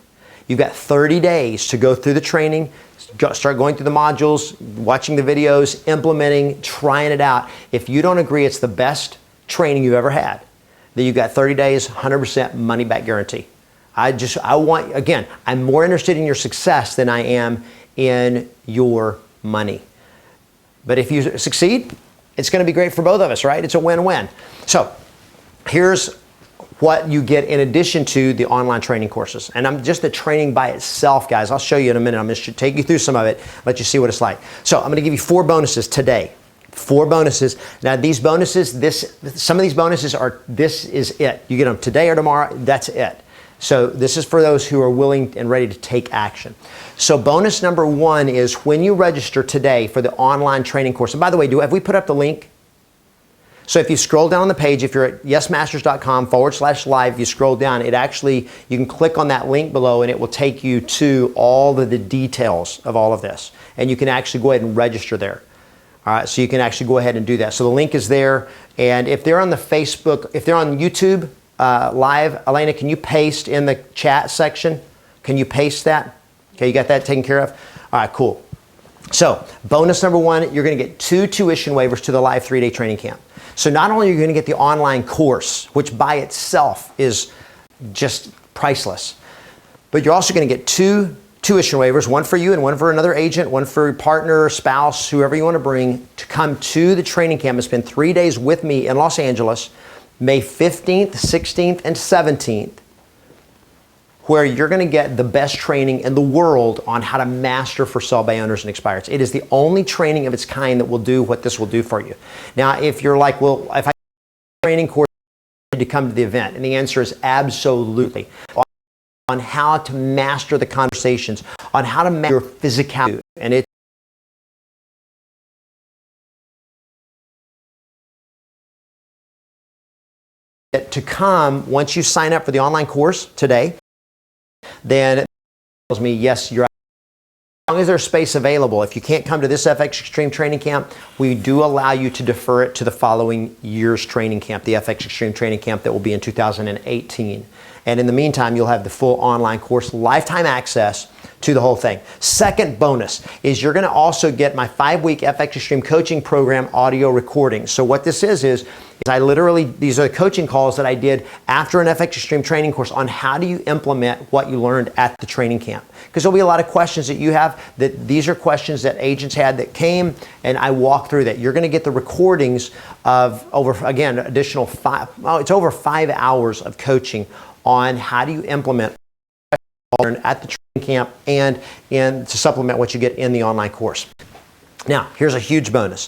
you've got 30 days to go through the training, start going through the modules, watching the videos, implementing, trying it out. If you don't agree it's the best training you've ever had, then you've got 30 days, 100% money back guarantee. I'm more interested in your success than I am in your money. But if you succeed, it's going to be great for both of us, right? It's a win-win. So here's what you get in addition to the online training courses. And I'm just the training by itself, guys. I'll show you in a minute. I'm going to take you through some of it, let you see what it's like. So I'm going to give you 4 bonuses today. 4 bonuses. Now these bonuses, some of these bonuses this is it. You get them today or tomorrow, that's it. So this is for those who are willing and ready to take action. So bonus number 1 is when you register today for the online training course. And by the way, have we put up the link? So if you scroll down the page, if you're at yesmasters.com/live, if you scroll down, you can click on that link below and it will take you to all of the details of all of this. And you can actually go ahead and register there. All right, so you can actually go ahead and do that. So the link is there. And if they're on the Facebook, if they're on YouTube live, Elena, can you paste in the chat section? Can you paste that? Okay, you got that taken care of? All right, cool. So bonus number 1, you're going to get 2 tuition waivers to the live 3-day training camp. So not only are you going to get the online course, which by itself is just priceless, but you're also going to get 2 tuition waivers, one for you and one for another agent, one for your partner, spouse, whoever you want to bring to come to the training camp and spend 3 days with me in Los Angeles, May 15th, 16th, and 17th, where you're going to get the best training in the world on how to master for sale by owners and expireds. It is the only training of its kind that will do what this will do for you. Now, if you're like, well, if I training course to come to the event, and the answer is absolutely. On how to master the conversations, on how to master your physicality, and it to come once you sign up for the online course today, then it tells me, yes, you're. As long as there's space available, if you can't come to this FX Extreme training camp, we do allow you to defer it to the following year's training camp, the FX Extreme training camp that will be in 2018. And in the meantime, you'll have the full online course, lifetime access to the whole thing. Second bonus is you're going to also get my 5-week FX Extreme coaching program audio recording. So what this is these are the coaching calls that I did after an FX Extreme training course on how do you implement what you learned at the training camp. Because there'll be a lot of questions that you have, that these are questions that agents had that came, and I walked through that. You're going to get the recordings of over 5 hours of coaching on how do you implement at the training camp and to supplement what you get in the online course. Now, here's a huge bonus.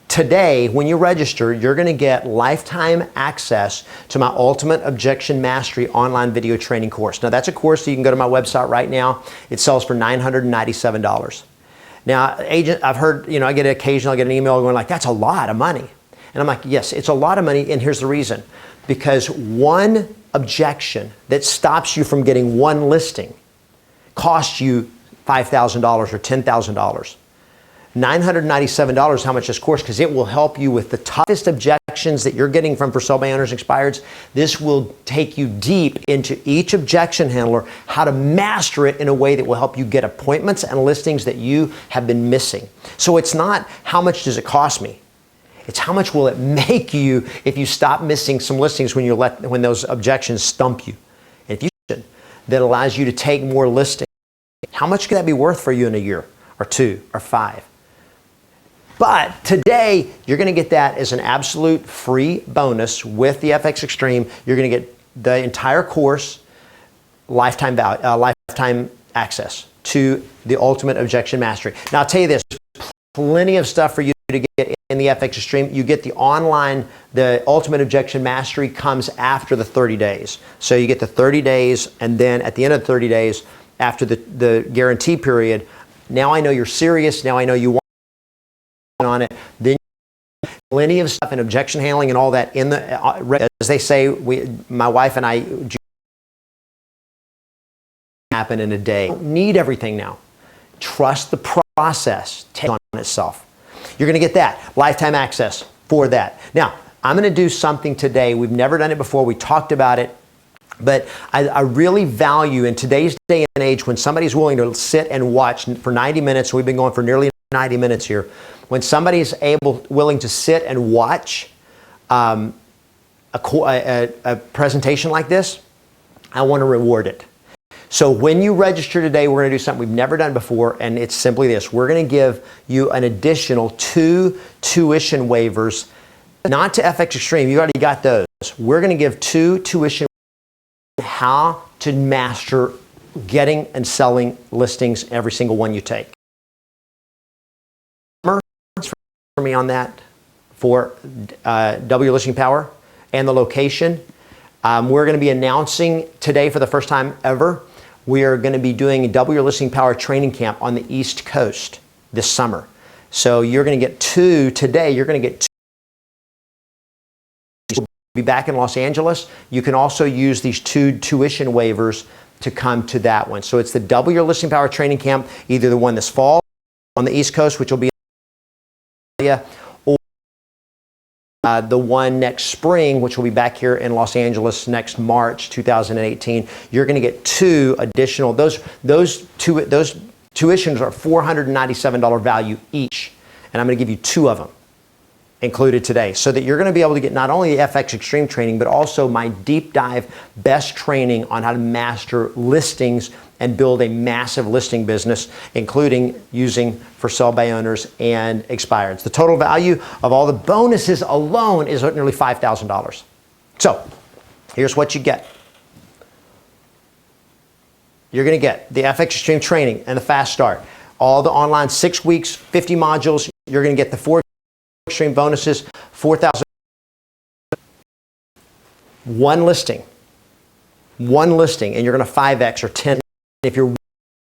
Today, when you register, you're going to get lifetime access to my Ultimate Objection Mastery online video training course. Now, that's a course that you can go to my website right now. It sells for $997. Now, I've heard, I get an email going like, that's a lot of money. And I'm like, yes, it's a lot of money, and here's the reason. Because one objection that stops you from getting one listing costs you $5,000 or $10,000. $997 how much this course, because it will help you with the toughest objections that you're getting from for sale by owners and expireds. This will take you deep into each objection handler, how to master it in a way that will help you get appointments and listings that you have been missing. So it's not how much does it cost me. It's how much will it make you if you stop missing some listings when those objections stump you. And if you that allows you to take more listings, how much could that be worth for you in a year or 2 or 5? But today, you're going to get that as an absolute free bonus with the FX Extreme. You're going to get the entire course, lifetime access to the Ultimate Objection Mastery. Now, I'll tell you this, plenty of stuff for you to get in in the FX Extreme, you get the online, the Ultimate Objection Mastery comes after the 30 days. So you get the 30 days, and then at the end of the 30 days, after the guarantee period, now I know you're serious, now I know you want on it, then plenty of stuff in objection handling and all that in the, as they say, my wife and I happen in a day. You don't need everything now. Trust the process, take on itself. You're going to get that lifetime access for that. Now, I'm going to do something today. We've never done it before. We talked about it, but I really value in today's day and age when somebody's willing to sit and watch for 90 minutes. We've been going for nearly 90 minutes here. When somebody's willing to sit and watch a presentation like this, I want to reward it. So when you register today, we're going to do something we've never done before, and it's simply this. We're going to give you an additional 2 tuition waivers, not to FX Extreme. You already got those. We're going to give 2 tuition waivers on how to master getting and selling listings, every single one you take. For me on that, for double your listing power and the location. We're going to be announcing today for the first time ever, we are going to be doing a Double Your Listing Power training camp on the East Coast this summer. So you're going to get 2 today. You're going to get 2. We'll be back in Los Angeles. You can also use these 2 tuition waivers to come to that one. So it's the Double Your Listing Power training camp, either the one this fall on the East Coast, which will be or the one next spring, which will be back here in Los Angeles next March 2018. You're going to get 2 additional. Those tuitions are $497 value each, and I'm going to give you 2 of them included today, so that you're going to be able to get not only the FX Extreme training, but also my deep dive best training on how to master listings and build a massive listing business, including using for sale by owners and expireds. The total value of all the bonuses alone is nearly $5,000. So here's what you get. You're going to get the FX Extreme training and the fast start. All the online 6 weeks, 50 modules. You're going to get the 4 Extreme bonuses, 4,000. One listing, and you're going to 5X or 10. If you're,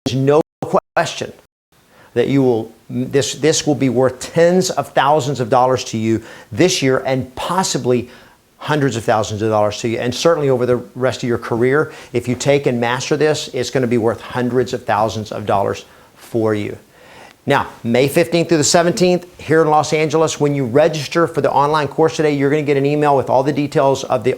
there's no question that you will, this will be worth tens of thousands of dollars to you this year, and possibly hundreds of thousands of dollars to you, and certainly over the rest of your career. If you take and master this, it's going to be worth hundreds of thousands of dollars for you. Now, May 15th through the 17th here in Los Angeles, when you register for the online course today, you're going to get an email with all the details of the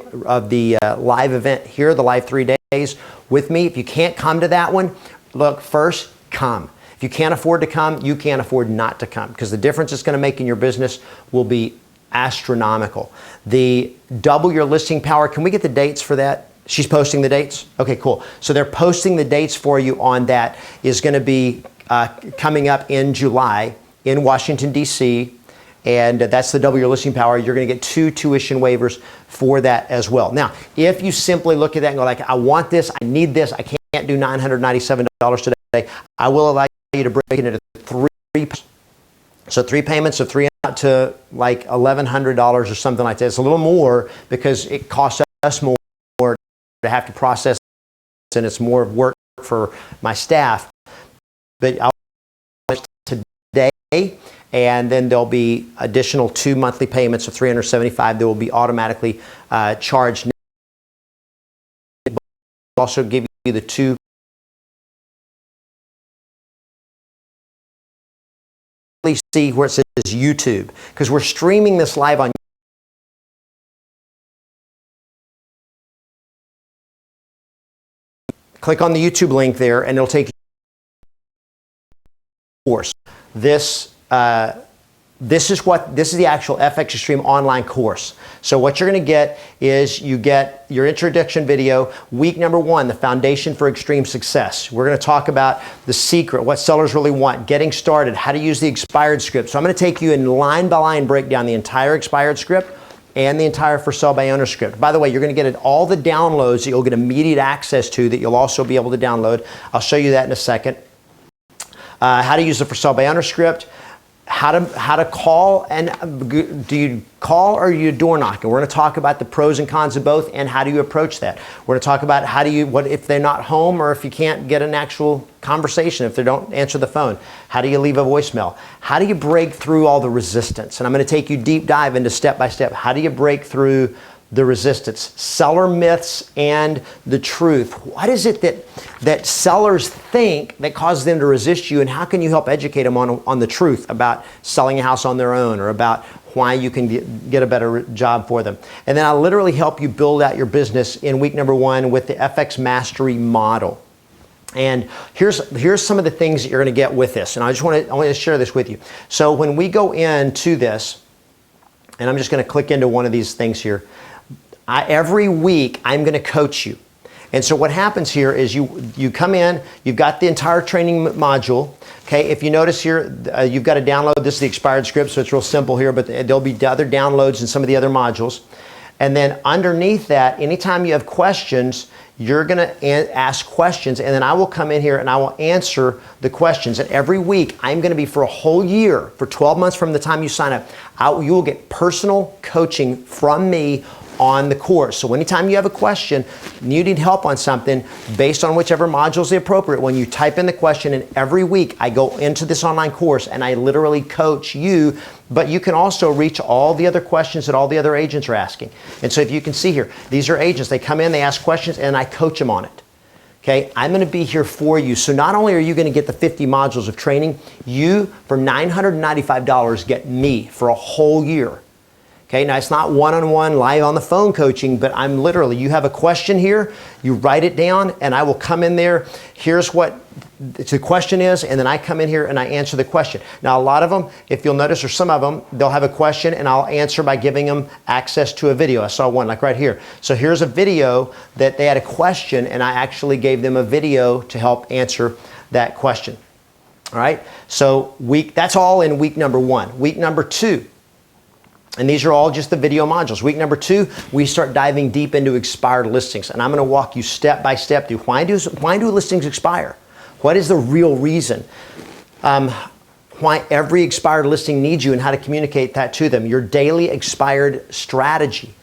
live event here, the live 3 days with me. If you can't come to that one, look, first, come. If you can't afford to come, you can't afford not to come, because the difference it's going to make in your business will be astronomical. The Double Your Listing Power, can we get the dates for that? She's posting the dates? Okay, cool. So they're posting the dates for you on that. Is going to be coming up in July in Washington, D.C., and that's the Double Your Listing Power. You're going to get 2 tuition waivers for that as well. Now, if you simply look at that and go like, I want this, I need this, I can't do $997 today, I will allow you to break it into 3 payments. So 3 payments of 3 out to like $1,100 or something like that. It's a little more because it costs us more to have to process, and it's more work for my staff. But I'll today, and then there'll be additional 2 monthly payments of $375 that will be automatically charged. I'll also give you the 2 see where it says YouTube, because we're streaming this live on. Click on the YouTube link there, and it'll take you to the course. This is the actual FX Extreme online course. So what you're going to get is you get your introduction video, week number 1, the foundation for extreme success. We're going to talk about the secret, what sellers really want, getting started, how to use the expired script. So I'm going to take you in line by line breakdown the entire expired script and the entire for sale by owner script. By the way, you're going to get all the downloads that you'll get immediate access to, that you'll also be able to download. I'll show you that in a second. How to use the for sale by owner script. how to call, and do you call or you door knock? And we're going to talk about the pros and cons of both and how do you approach that. We're going to talk about what if they're not home or if you can't get an actual conversation, if they don't answer the phone. How do you leave a voicemail? How do you break through all the resistance? And I'm going to take you deep dive into step by step. How do you break through the resistance, seller myths, and the truth? What is it that sellers think that causes them to resist you, and how can you help educate them on the truth about selling a house on their own or about why you can get a better job for them? And then I'll literally help you build out your business in week number 1 with the FX Mastery model. And here's some of the things that you're going to get with this, and I want to share this with you. So when we go into this, and I'm just going to click into one of these things here. Every week, I'm going to coach you. And so what happens here is you come in, you've got the entire training module. Okay, if you notice here, you've got to download. This is the expired script, so it's real simple here, but there'll be other downloads in some of the other modules. And then underneath that, anytime you have questions, you're going to ask questions, and then I will come in here and I will answer the questions. And every week, I'm going to be for a whole year, for 12 months from the time you sign up, you will get personal coaching from me on the course. So anytime you have a question, you need help on something, based on whichever module is the appropriate one, you type in the question, and every week I go into this online course and I literally coach you, but you can also reach all the other questions that all the other agents are asking. And so if you can see here, these are agents, they come in, they ask questions, and I coach them on it. Okay, I'm going to be here for you. So not only are you going to get the 50 modules of training, you, for $995, get me for a whole year. Okay, now it's not one-on-one live on the phone coaching, but I'm literally, you have a question here, you write it down, and I will come in there. Here's what the question is, and then I come in here and I answer the question. Now, a lot of them, if you'll notice, or some of them, they'll have a question, and I'll answer by giving them access to a video. I saw one like right here. So here's a video that they had a question, and I actually gave them a video to help answer that question. All right, so that's all in week number 1. Week number 2. And these are all just the video modules. Week number 2, we start diving deep into expired listings. And I'm going to walk you step by step through why do listings expire? What is the real reason? Why every expired listing needs you and how to communicate that to them. Your daily expired strategy.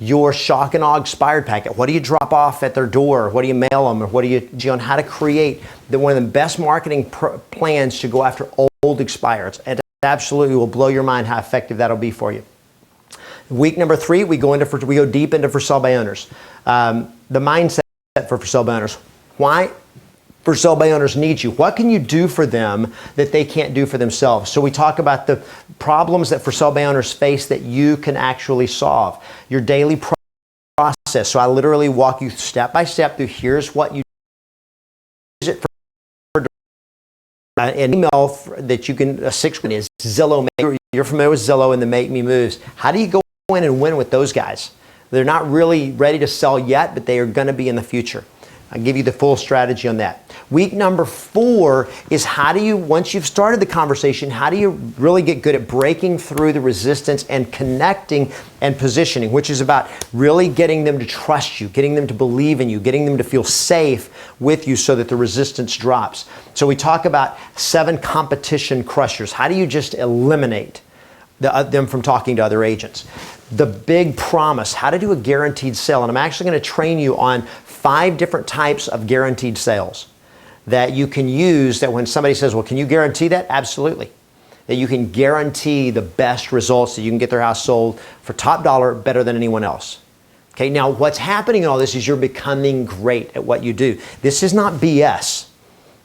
Your shock and awe expired packet. What do you drop off at their door? What do you mail them? Or what do you on how to create one of the best marketing plans to go after old expireds. And it absolutely will blow your mind how effective that'll be for you. Week number 3, we go deep into for sale by owners. The mindset for sale by owners. Why for sale by owners need you? What can you do for them that they can't do for themselves? So we talk about the problems that for sale by owners face that you can actually solve. Your daily process. So I literally walk you step by step through here's what you use it for. An email that you can, a 6-1 is Zillow. You're familiar with Zillow and the Make Me Moves. How do you go in and win with those guys? They're not really ready to sell yet, but they are going to be in the future. I'll give you the full strategy on that. Week number 4 is how do you, once you've started the conversation, how do you really get good at breaking through the resistance and connecting and positioning, which is about really getting them to trust you, getting them to believe in you, getting them to feel safe with you so that the resistance drops. So we talk about 7 competition crushers. How do you just eliminate them from talking to other agents? The big promise, how to do a guaranteed sale. And I'm actually going to train you on 5 different types of guaranteed sales that you can use, that when somebody says, well, can you guarantee that? Absolutely. That you can guarantee the best results, that you can get their house sold for top dollar better than anyone else. Okay, now what's happening in all this is you're becoming great at what you do. This is not BS.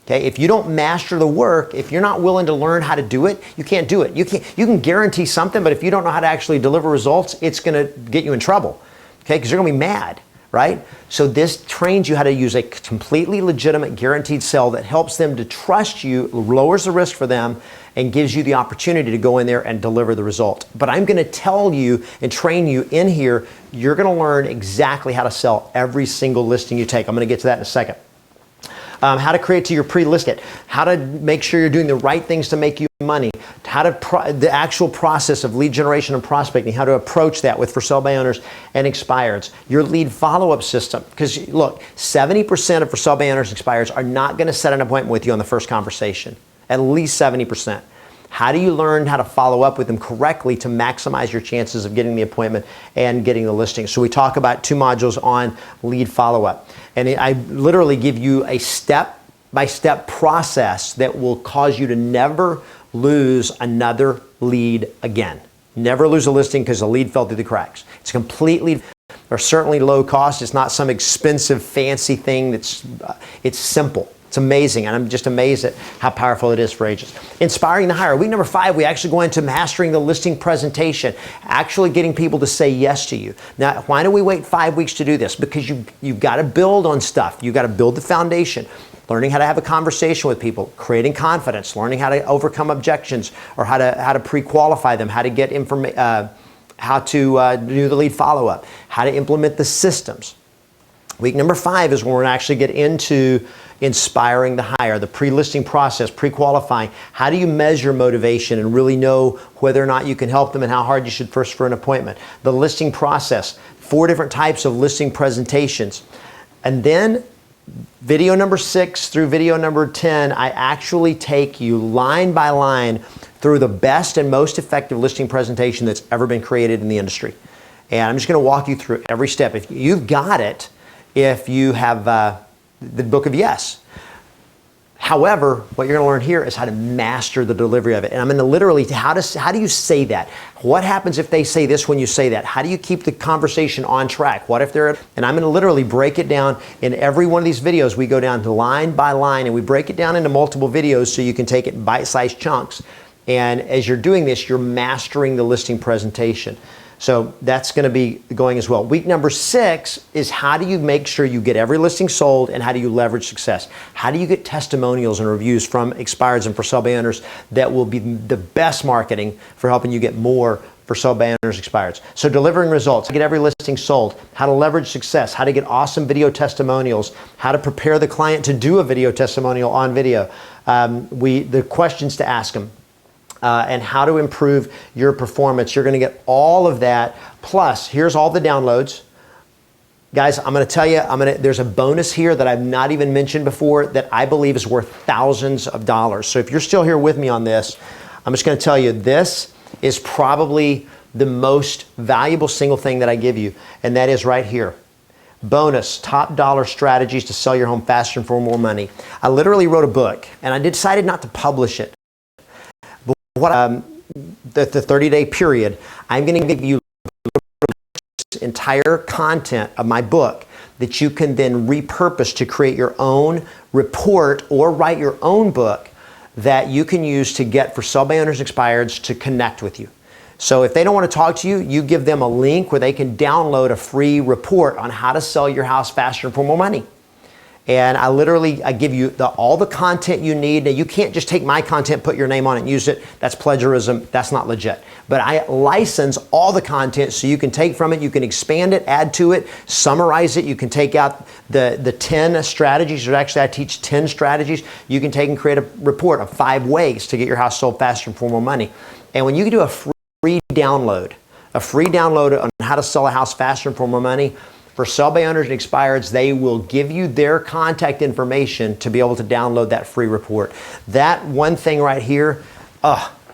Okay, if you don't master the work, if you're not willing to learn how to do it, you can't do it. You can guarantee something, but if you don't know how to actually deliver results, it's going to get you in trouble. Okay, because you're going to be mad. Right? So this trains you how to use a completely legitimate guaranteed sale that helps them to trust you, lowers the risk for them, and gives you the opportunity to go in there and deliver the result. But I'm going to tell you and train you in here, you're going to learn exactly how to sell every single listing you take. I'm going to get to that in a second. How to create to your pre-list it, how to make sure you're doing the right things to make you money, how to the actual process of lead generation and prospecting, how to approach that with for sale by owners and expireds, your lead follow-up system. Because look, 70% of for sale by owners and expireds are not going to set an appointment with you on the first conversation, at least 70%. How do you learn how to follow up with them correctly to maximize your chances of getting the appointment and getting the listing? So we talk about 2 modules on lead follow-up. And I literally give you a step-by-step process that will cause you to never lose another lead again. Never lose a listing because the lead fell through the cracks. It's completely or certainly low cost. It's not some expensive, fancy thing. It's simple. It's amazing, and I'm just amazed at how powerful it is for agents. Inspiring the hire. Week number 5, we actually go into mastering the listing presentation, actually getting people to say yes to you. Now, why do we wait 5 weeks to do this? Because you've got to build on stuff. You've got to build the foundation. Learning how to have a conversation with people, creating confidence, learning how to overcome objections, or how to pre-qualify them, how to get how to do the lead follow-up, how to implement the systems. Week number 5 is when we're going to actually get into inspiring the hire, the pre-listing process, pre-qualifying. How do you measure motivation and really know whether or not you can help them and how hard you should push for an appointment? The listing process, 4 different types of listing presentations. And then video number 6 through video number 10, I actually take you line by line through the best and most effective listing presentation that's ever been created in the industry. And I'm just going to walk you through every step. If you've got it, if you have the book of yes. However, what you're going to learn here is how to master the delivery of it. And I'm going to literally, how do you say that? What happens if they say this when you say that? How do you keep the conversation on track? What if they're, and I'm going to literally break it down in every one of these videos. We go down to line by line and we break it down into multiple videos so you can take it in bite-sized chunks. And as you're doing this, you're mastering the listing presentation. So that's going to be going as well. Week number 6 is how do you make sure you get every listing sold and how do you leverage success? How do you get testimonials and reviews from expireds and for sale by owners that will be the best marketing for helping you get more for sale by owners expireds? So delivering results, how to get every listing sold, how to leverage success, how to get awesome video testimonials, how to prepare the client to do a video testimonial on video, the questions to ask them. And how to improve your performance. You're going to get all of that. Plus, here's all the downloads. Guys, I'm going to tell you, there's a bonus here that I've not even mentioned before that I believe is worth thousands of dollars. So if you're still here with me on this, I'm just going to tell you this is probably the most valuable single thing that I give you, and that is right here. Bonus, top dollar strategies to sell your home faster and for more money. I literally wrote a book, and I decided not to publish it. The 30-day period, I'm going to give you entire content of my book that you can then repurpose to create your own report or write your own book that you can use to get for sale by owners expireds to connect with you. So if they don't want to talk to you, you give them a link where they can download a free report on how to sell your house faster and for more money. And I give you all the content you need. Now, you can't just take my content, put your name on it, and use it. That's plagiarism. That's not legit. But I license all the content so you can take from it. You can expand it, add to it, summarize it. You can take out the 10 strategies. Or actually, I teach 10 strategies. You can take and create a report of 5 ways to get your house sold faster and for more money. And when you do a free download on how to sell a house faster and for more money, for sale by owners and expireds, they will give you their contact information to be able to download that free report. That one thing right here,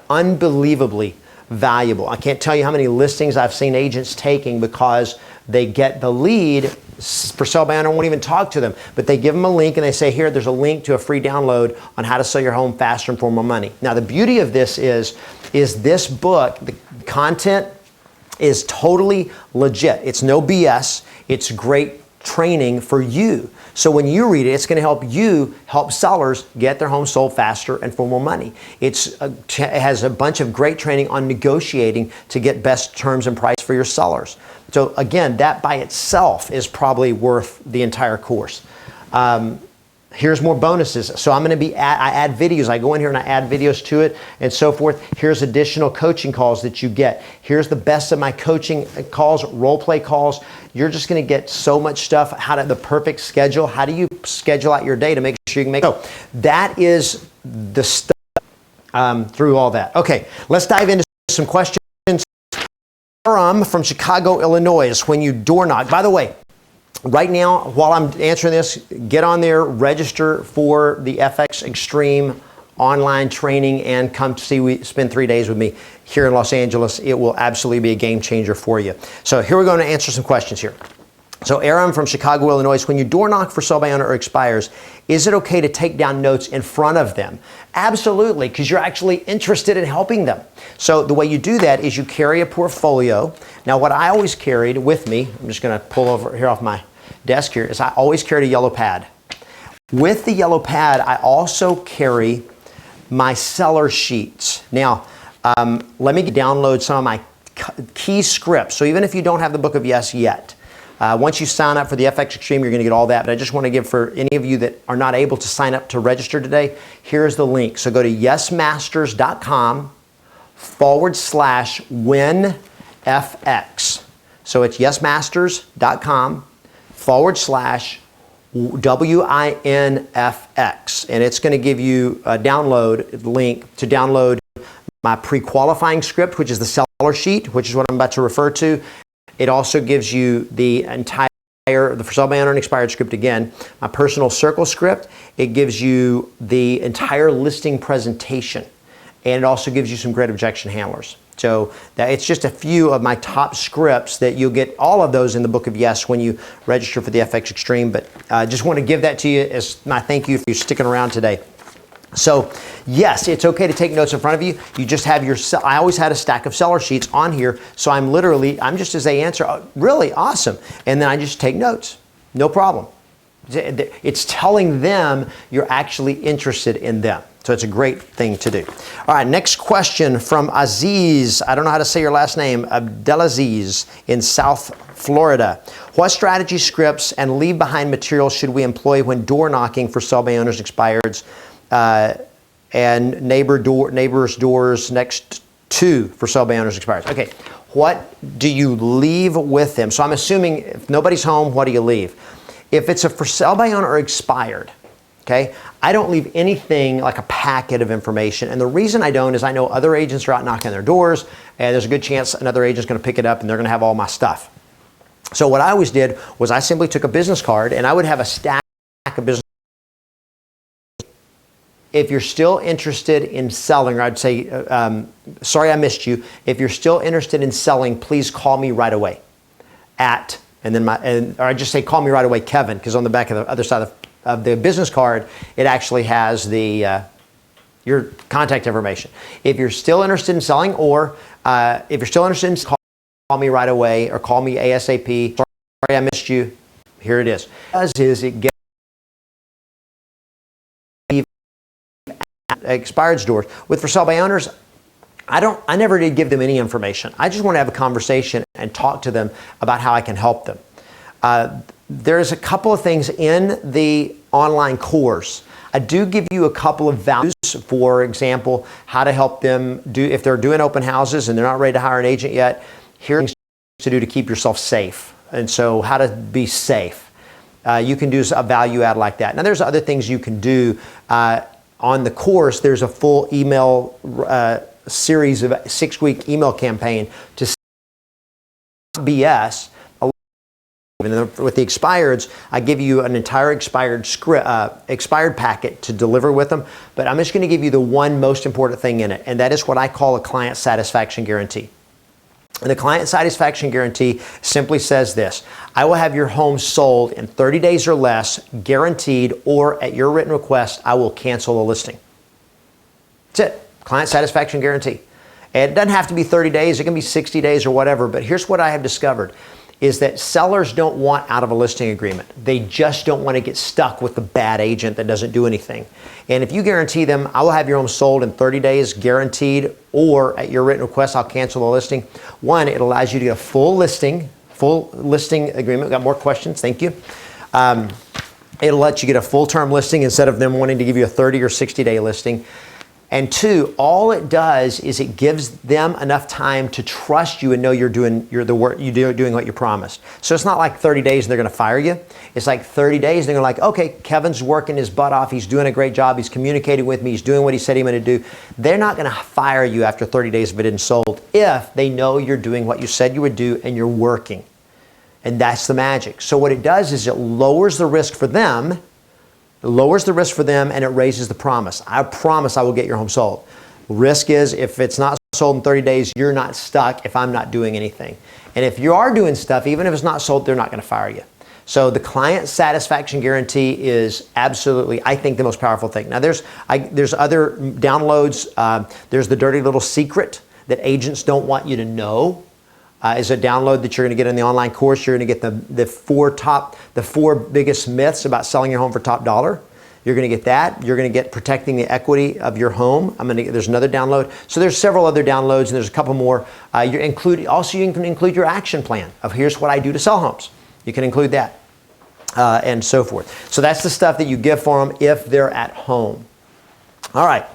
unbelievably valuable. I can't tell you how many listings I've seen agents taking because they get the lead for sale by owner, won't even talk to them, but they give them a link and they say, here, there's a link to a free download on how to sell your home faster and for more money. Now, the beauty of this is this book, the content is totally legit. It's no BS. It's great training for you. So when you read it, it's going to help sellers get their home sold faster and for more money. It has a bunch of great training on negotiating to get best terms and price for your sellers. So again, that by itself is probably worth the entire course. Here's more bonuses. So I add videos. I go in here and I add videos to it and so forth. Here's additional coaching calls that you get. Here's the best of my coaching calls, role play calls. You're just going to get so much stuff. The perfect schedule. How do you schedule out your day to make sure you can make it? So that is the stuff through all that. Okay, let's dive into some questions. From Chicago, Illinois, when you door knock. By the way, right now, while I'm answering this, get on there, register for the FX Extreme online training and come spend 3 days with me here in Los Angeles. It will absolutely be a game changer for you. So here we're going to answer some questions here. So Aaron from Chicago, Illinois, when you door knock for sell by owner or expires, is it okay to take down notes in front of them? Absolutely, because you're actually interested in helping them. So the way you do that is you carry a portfolio. Now what I always carried with me, I'm just going to pull over here off my desk here, is I always carried a yellow pad. With the yellow pad, I also carry my seller sheets. Now, let me download some of my key scripts. So even if you don't have the Book of Yes yet, once you sign up for the FX Extreme, you're going to get all that. But I just want to give, for any of you that are not able to sign up to register today, here's the link. So go to yesmasters.com/winfx. So it's yesmasters.com/WINFX. And it's going to give you a download link to download my pre-qualifying script, which is the seller sheet, which is what I'm about to refer to. It also gives you the entire, for sell by owner and expired script again, my personal circle script. It gives you the entire listing presentation. And it also gives you some great objection handlers. So it's just a few of my top scripts that you'll get all of those in the Book of Yes when you register for the FX Extreme. But I just want to give that to you as my thank you for you sticking around today. So yes, it's okay to take notes in front of you. You just have I always had a stack of seller sheets on here. So I'm just as they answer, oh, really awesome. And then I just take notes, no problem. It's telling them you're actually interested in them. So it's a great thing to do. All right, next question from Aziz. I don't know how to say your last name, Abdelaziz in South Florida. What strategy, scripts, and leave behind materials should we employ when door knocking for sell by owners, expireds, and neighbors' doors next to for sell by owners, expireds? Okay, what do you leave with them? So I'm assuming if nobody's home, what do you leave? If it's a for sell by owner or expired, okay, I don't leave anything like a packet of information. And the reason I don't is I know other agents are out knocking their doors, and there's a good chance another agent's going to pick it up and they're going to have all my stuff. So what I always did was I simply took a business card and I would have a stack of business. If you're still interested in selling, or I'd say, sorry I missed you. If you're still interested in selling, please call me right away or I just say call me right away, Kevin, because on the back of the other side of the business card, it actually has your contact information. If you're still interested in selling, or if you're still interested in call me right away or call me ASAP. Sorry I missed you. Here it is. What it does is it gets expired doors. With for sale by owners, I never did give them any information. I just want to have a conversation and talk to them about how I can help them. There's a couple of things in the online course. I do give you a couple of values, for example, how to help them do, if they're doing open houses and they're not ready to hire an agent yet, here are things to do to keep yourself safe. And so how to be safe. You can do a value add like that. Now there's other things you can do. On the course, there's a full email series of 6-week email campaign to BS. With the expireds, I give you an entire expired packet to deliver with them, but I'm just going to give you the one most important thing in it, and that is what I call a client satisfaction guarantee. And the client satisfaction guarantee simply says this: I will have your home sold in 30 days or less, guaranteed, or at your written request, I will cancel the listing. That's it. Client satisfaction guarantee. And it doesn't have to be 30 days, it can be 60 days or whatever, but here's what I have discovered is that sellers don't want out of a listing agreement. They just don't want to get stuck with the bad agent that doesn't do anything. And if you guarantee them, I will have your home sold in 30 days, guaranteed, or at your written request, I'll cancel the listing. One, it allows you to get a full listing agreement. We've got more questions, thank you. It'll let you get a full-term listing instead of them wanting to give you a 30 or 60-day listing. And two, all it does is it gives them enough time to trust you and know you're doing what you promised. So it's not like 30 days and they're going to fire you. It's like 30 days and they're like, okay, Kevin's working his butt off. He's doing a great job. He's communicating with me. He's doing what he said he was going to do. They're not going to fire you after 30 days if it isn't sold if they know you're doing what you said you would do and you're working. And that's the magic. So what it does is it lowers the risk for them It lowers the risk for them and it raises the promise. I promise I will get your home sold. Risk is if it's not sold in 30 days, you're not stuck if I'm not doing anything. And if you are doing stuff, even if it's not sold, they're not going to fire you. So the client satisfaction guarantee is absolutely, I think, the most powerful thing. Now there's other downloads. There's the dirty little secret that agents don't want you to know. Is a download that you're going to get in the online course. You're going to get the four biggest myths about selling your home for top dollar. You're going to get that. You're going to get protecting the equity of your home. There's another download. So there's several other downloads, and there's a couple more. You can include your action plan of here's what I do to sell homes. You can include that, and so forth. So that's the stuff that you give for them if they're at home. All right.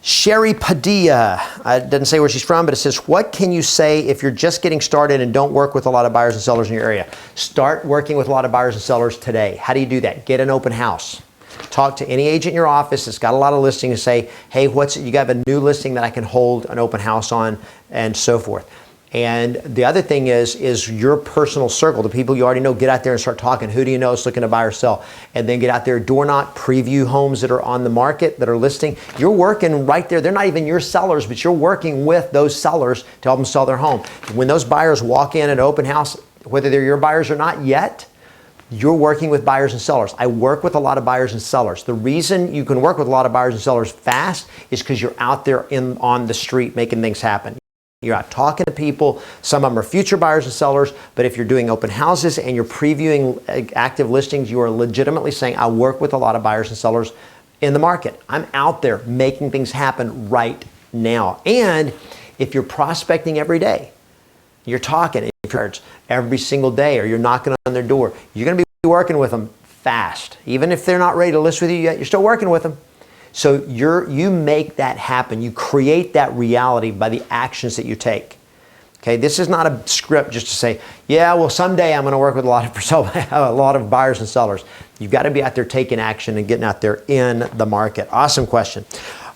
Sherry Padilla, it doesn't say where she's from, but it says, what can you say if you're just getting started and don't work with a lot of buyers and sellers in your area? Start working with a lot of buyers and sellers today. How do you do that? Get an open house. Talk to any agent in your office that's got a lot of listings and say, hey, you got a new listing that I can hold an open house on, and so forth. And the other thing is your personal circle, the people you already know. Get out there and start talking. Who do you know is looking to buy or sell? And then get out there, door knock, preview homes that are on the market, that are listing. You're working right there. They're not even your sellers, but you're working with those sellers to help them sell their home. When those buyers walk in at an open house, whether they're your buyers or not yet, you're working with buyers and sellers. I work with a lot of buyers and sellers. The reason you can work with a lot of buyers and sellers fast is because you're out there on the street making things happen. You're out talking to people. Some of them are future buyers and sellers, but if you're doing open houses and you're previewing active listings, you are legitimately saying, I work with a lot of buyers and sellers in the market. I'm out there making things happen right now. And if you're prospecting every day, you're talking every single day, or you're knocking on their door, you're going to be working with them fast. Even if they're not ready to list with you yet, you're still working with them. So you make that happen. You create that reality by the actions that you take. Okay, this is not a script just to say, yeah, well, someday I'm going to work with a lot of buyers and sellers. You've got to be out there taking action and getting out there in the market. Awesome question.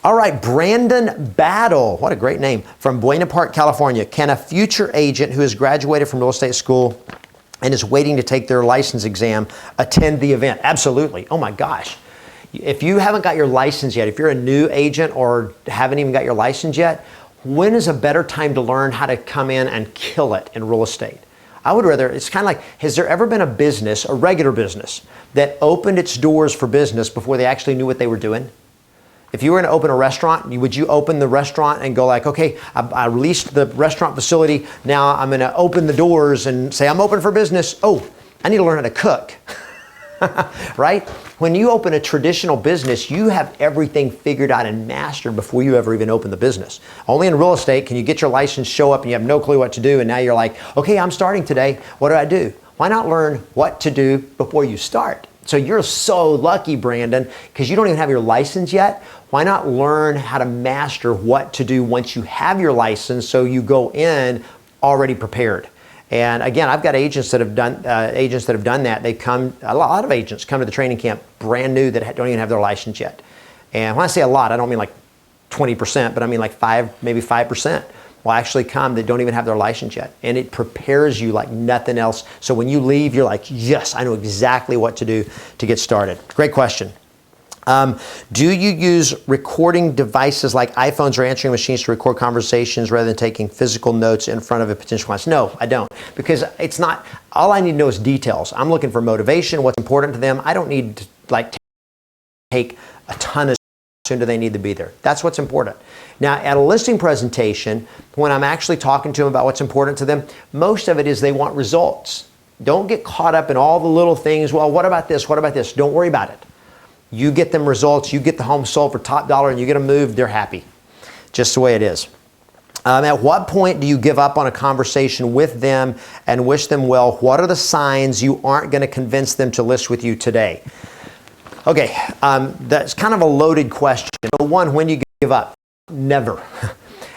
All right, Brandon Battle, what a great name, from Buena Park, California. Can a future agent who has graduated from real estate school and is waiting to take their license exam attend the event? Absolutely. Oh my gosh. If you haven't got your license yet, if you're a new agent or haven't even got your license yet, when is a better time to learn how to come in and kill it in real estate? I would rather, it's kind of like, has there ever been a business, a regular business, that opened its doors for business before they actually knew what they were doing? If you were going to open a restaurant, would you open the restaurant and go like, okay, I leased the restaurant facility, now I'm going to open the doors and say, I'm open for business. Oh, I need to learn how to cook. Right? When you open a traditional business, you have everything figured out and mastered before you ever even open the business. Only in real estate can you get your license, show up, and you have no clue what to do, and now you're like, okay, I'm starting today. What do I do? Why not learn what to do before you start? So you're so lucky, Brandon, because you don't even have your license yet. Why not learn how to master what to do once you have your license so you go in already prepared? And again, I've got agents that have done that. A lot of agents come to the training camp brand new that don't even have their license yet. And when I say a lot, I don't mean like 20%, but I mean like maybe 5% will actually come that don't even have their license yet. And it prepares you like nothing else. So when you leave, you're like, yes, I know exactly what to do to get started. Great question. Do you use recording devices like iPhones or answering machines to record conversations rather than taking physical notes in front of a potential client? No, I don't, because it's not, all I need to know is details. I'm looking for motivation, what's important to them. I don't need to like take a ton of soon do they need to be there. That's what's important. Now, at a listing presentation, when I'm actually talking to them about what's important to them, most of it is they want results. Don't get caught up in all the little things. Well, what about this? What about this? Don't worry about it. You get them results, you get the home sold for top dollar, and you get them moved, they're happy. Just the way it is. At what point do you give up on a conversation with them and wish them well? What are the signs you aren't going to convince them to list with you today? Okay, that's kind of a loaded question. Number one, when do you give up? Never.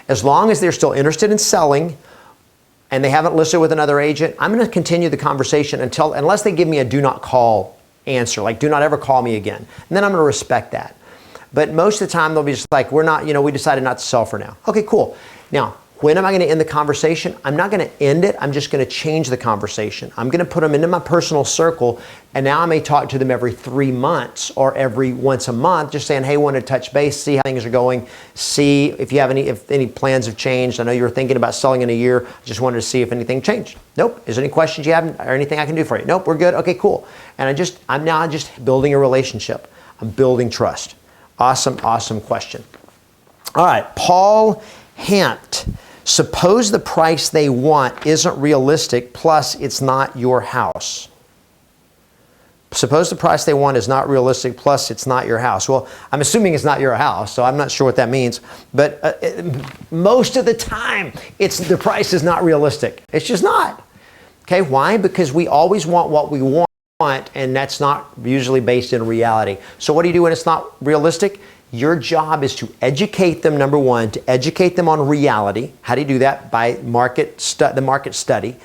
As long as they're still interested in selling and they haven't listed with another agent, I'm going to continue the conversation unless they give me a do not call answer, like do not ever call me again. And then I'm going to respect that. But most of the time they'll be just like, we decided not to sell for now. Okay, cool. Now, When am I going to end the conversation? I'm not going to end it. I'm just going to change the conversation. I'm going to put them into my personal circle, and now I may talk to them every 3 months or every once a month, just saying, hey, want to touch base, see how things are going, see if you have if any plans have changed. I know you were thinking about selling in a year. Just wanted to see if anything changed. Nope. Is there any questions you have or anything I can do for you? Nope, we're good. Okay, cool. And I'm now just building a relationship. I'm building trust. Awesome question. All right, Paul Hant. Suppose the price they want isn't realistic, plus it's not your house. Suppose the price they want is not realistic, plus it's not your house. Well, I'm assuming it's not your house, so I'm not sure what that means. But most of the time, the price is not realistic. It's just not. Okay, why? Because we always want what we want, and that's not usually based in reality. So what do you do when it's not realistic? Your job is to educate them, number one, to educate them on reality. How do you do that? By the market study,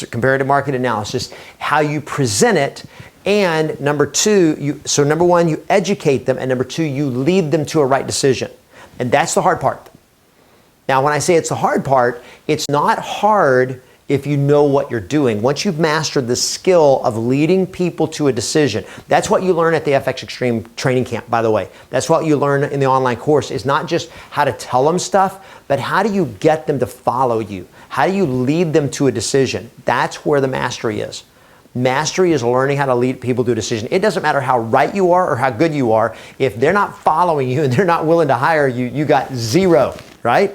comparative market analysis, how you present it. And number two, number one, you educate them. And number two, you lead them to a right decision. And that's the hard part. Now, when I say it's the hard part, it's not hard if you know what you're doing. Once you've mastered the skill of leading people to a decision, that's what you learn at the FX Extreme training camp, by the way. That's what you learn in the online course, is not just how to tell them stuff, but how do you get them to follow you? How do you lead them to a decision? That's where the mastery is. Mastery is learning how to lead people to a decision. It doesn't matter how right you are or how good you are. If they're not following you and they're not willing to hire you, you got zero, right?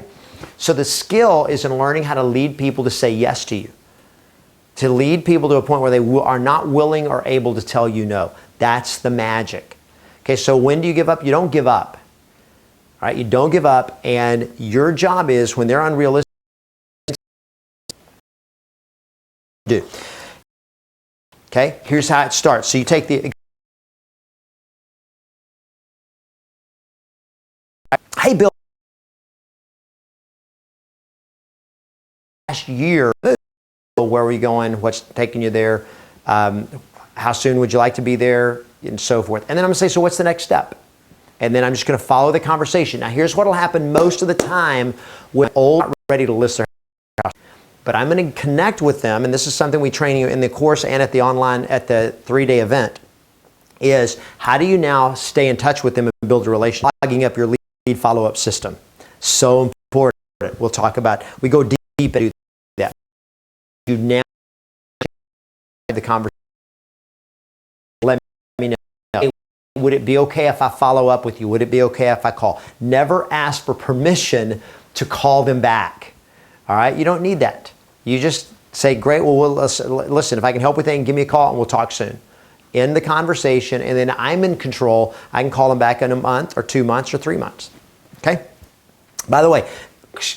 So the skill is in learning how to lead people to say yes to you, to lead people to a point where they are not willing or able to tell you no. That's the magic. Okay, so when do you give up? You don't give up. All right, you don't give up, and your job is, when they're unrealistic, do. Okay, here's how it starts. So you take the, hey Bill, last year, where are you going? What's taking you there? How soon would you like to be there? And so forth. And then I'm going to say, so what's the next step? And then I'm just going to follow the conversation. Now, here's what will happen most of the time when old not ready to list their house. But I'm going to connect with them, and this is something we train you in the course and at the online, at the 3-day event, is how do you now stay in touch with them and build a relationship? Logging up your lead follow-up system. So important. We'll talk about, we go deep into that. You now the conversation. Let me know. Hey, would it be okay if I follow up with you? Would it be okay if I call? Never ask for permission to call them back. All right? You don't need that. You just say, great, well, listen, if I can help with anything, give me a call and we'll talk soon. End the conversation, and then I'm in control. I can call them back in a month or 2 months or 3 months. Okay? By the way,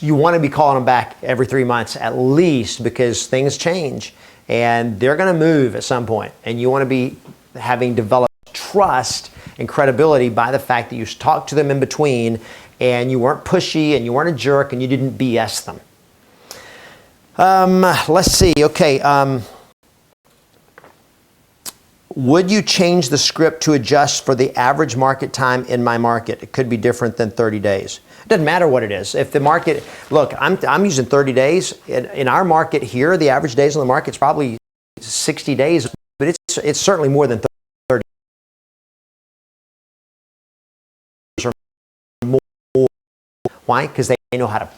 you want to be calling them back every 3 months at least, because things change and they're going to move at some point. And you want to be having developed trust and credibility by the fact that you talked to them in between and you weren't pushy and you weren't a jerk and you didn't BS them. Let's see. Okay. Would you change the script to adjust for the average market time in my market? It could be different than 30 days. It doesn't matter what it is. If the market, look, I'm using 30 days. In our market here, the average days on the market is probably 60 days, but it's certainly more than 30 or more. Why? Because they know how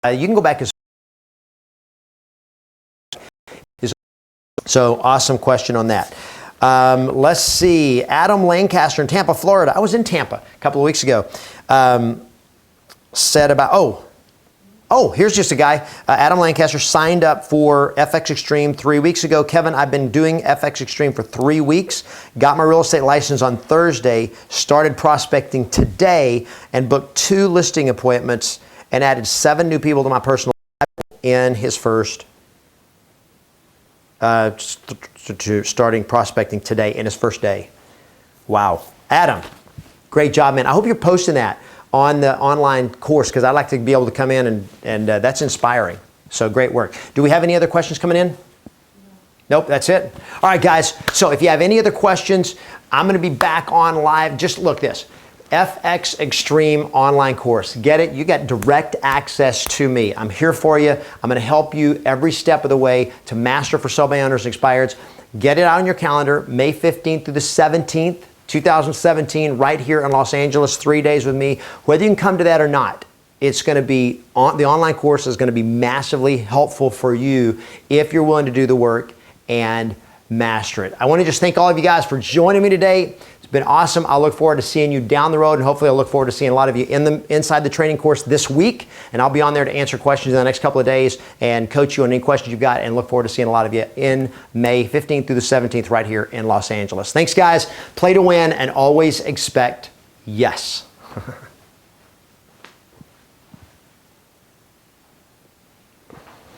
to. You can go back as. So awesome question on that. Let's see. Adam Lancaster in Tampa, Florida. I was in Tampa a couple of weeks ago. Said about, here's just a guy. Adam Lancaster signed up for FX Extreme 3 weeks ago. Kevin, I've been doing FX Extreme for 3 weeks. Got my real estate license on Thursday. Started prospecting today and booked 2 listing appointments and added 7 new people to my personal life in his first starting prospecting today in his first day. Wow. Adam, great job, man. I hope you're posting that on the online course, because I'd like to be able to come in and that's inspiring. So great work. Do we have any other questions coming in? Nope, that's it. All right, guys. So if you have any other questions, I'm going to be back on live. Just look this. FX Extreme online course. Get it? You got direct access to me. I'm here for you. I'm going to help you every step of the way to master for sale by owners and expireds. Get it out on your calendar, May 15th through the 17th, 2017, right here in Los Angeles, 3 days with me. Whether you can come to that or not, it's going to be, the online course is going to be massively helpful for you if you're willing to do the work and master it. I want to just thank all of you guys for joining me today. It's been awesome. I look forward to seeing you down the road, and hopefully I'll look forward to seeing a lot of you inside the training course this week. And I'll be on there to answer questions in the next couple of days and coach you on any questions you've got, and look forward to seeing a lot of you in May 15th through the 17th right here in Los Angeles. Thanks, guys. Play to win and always expect yes.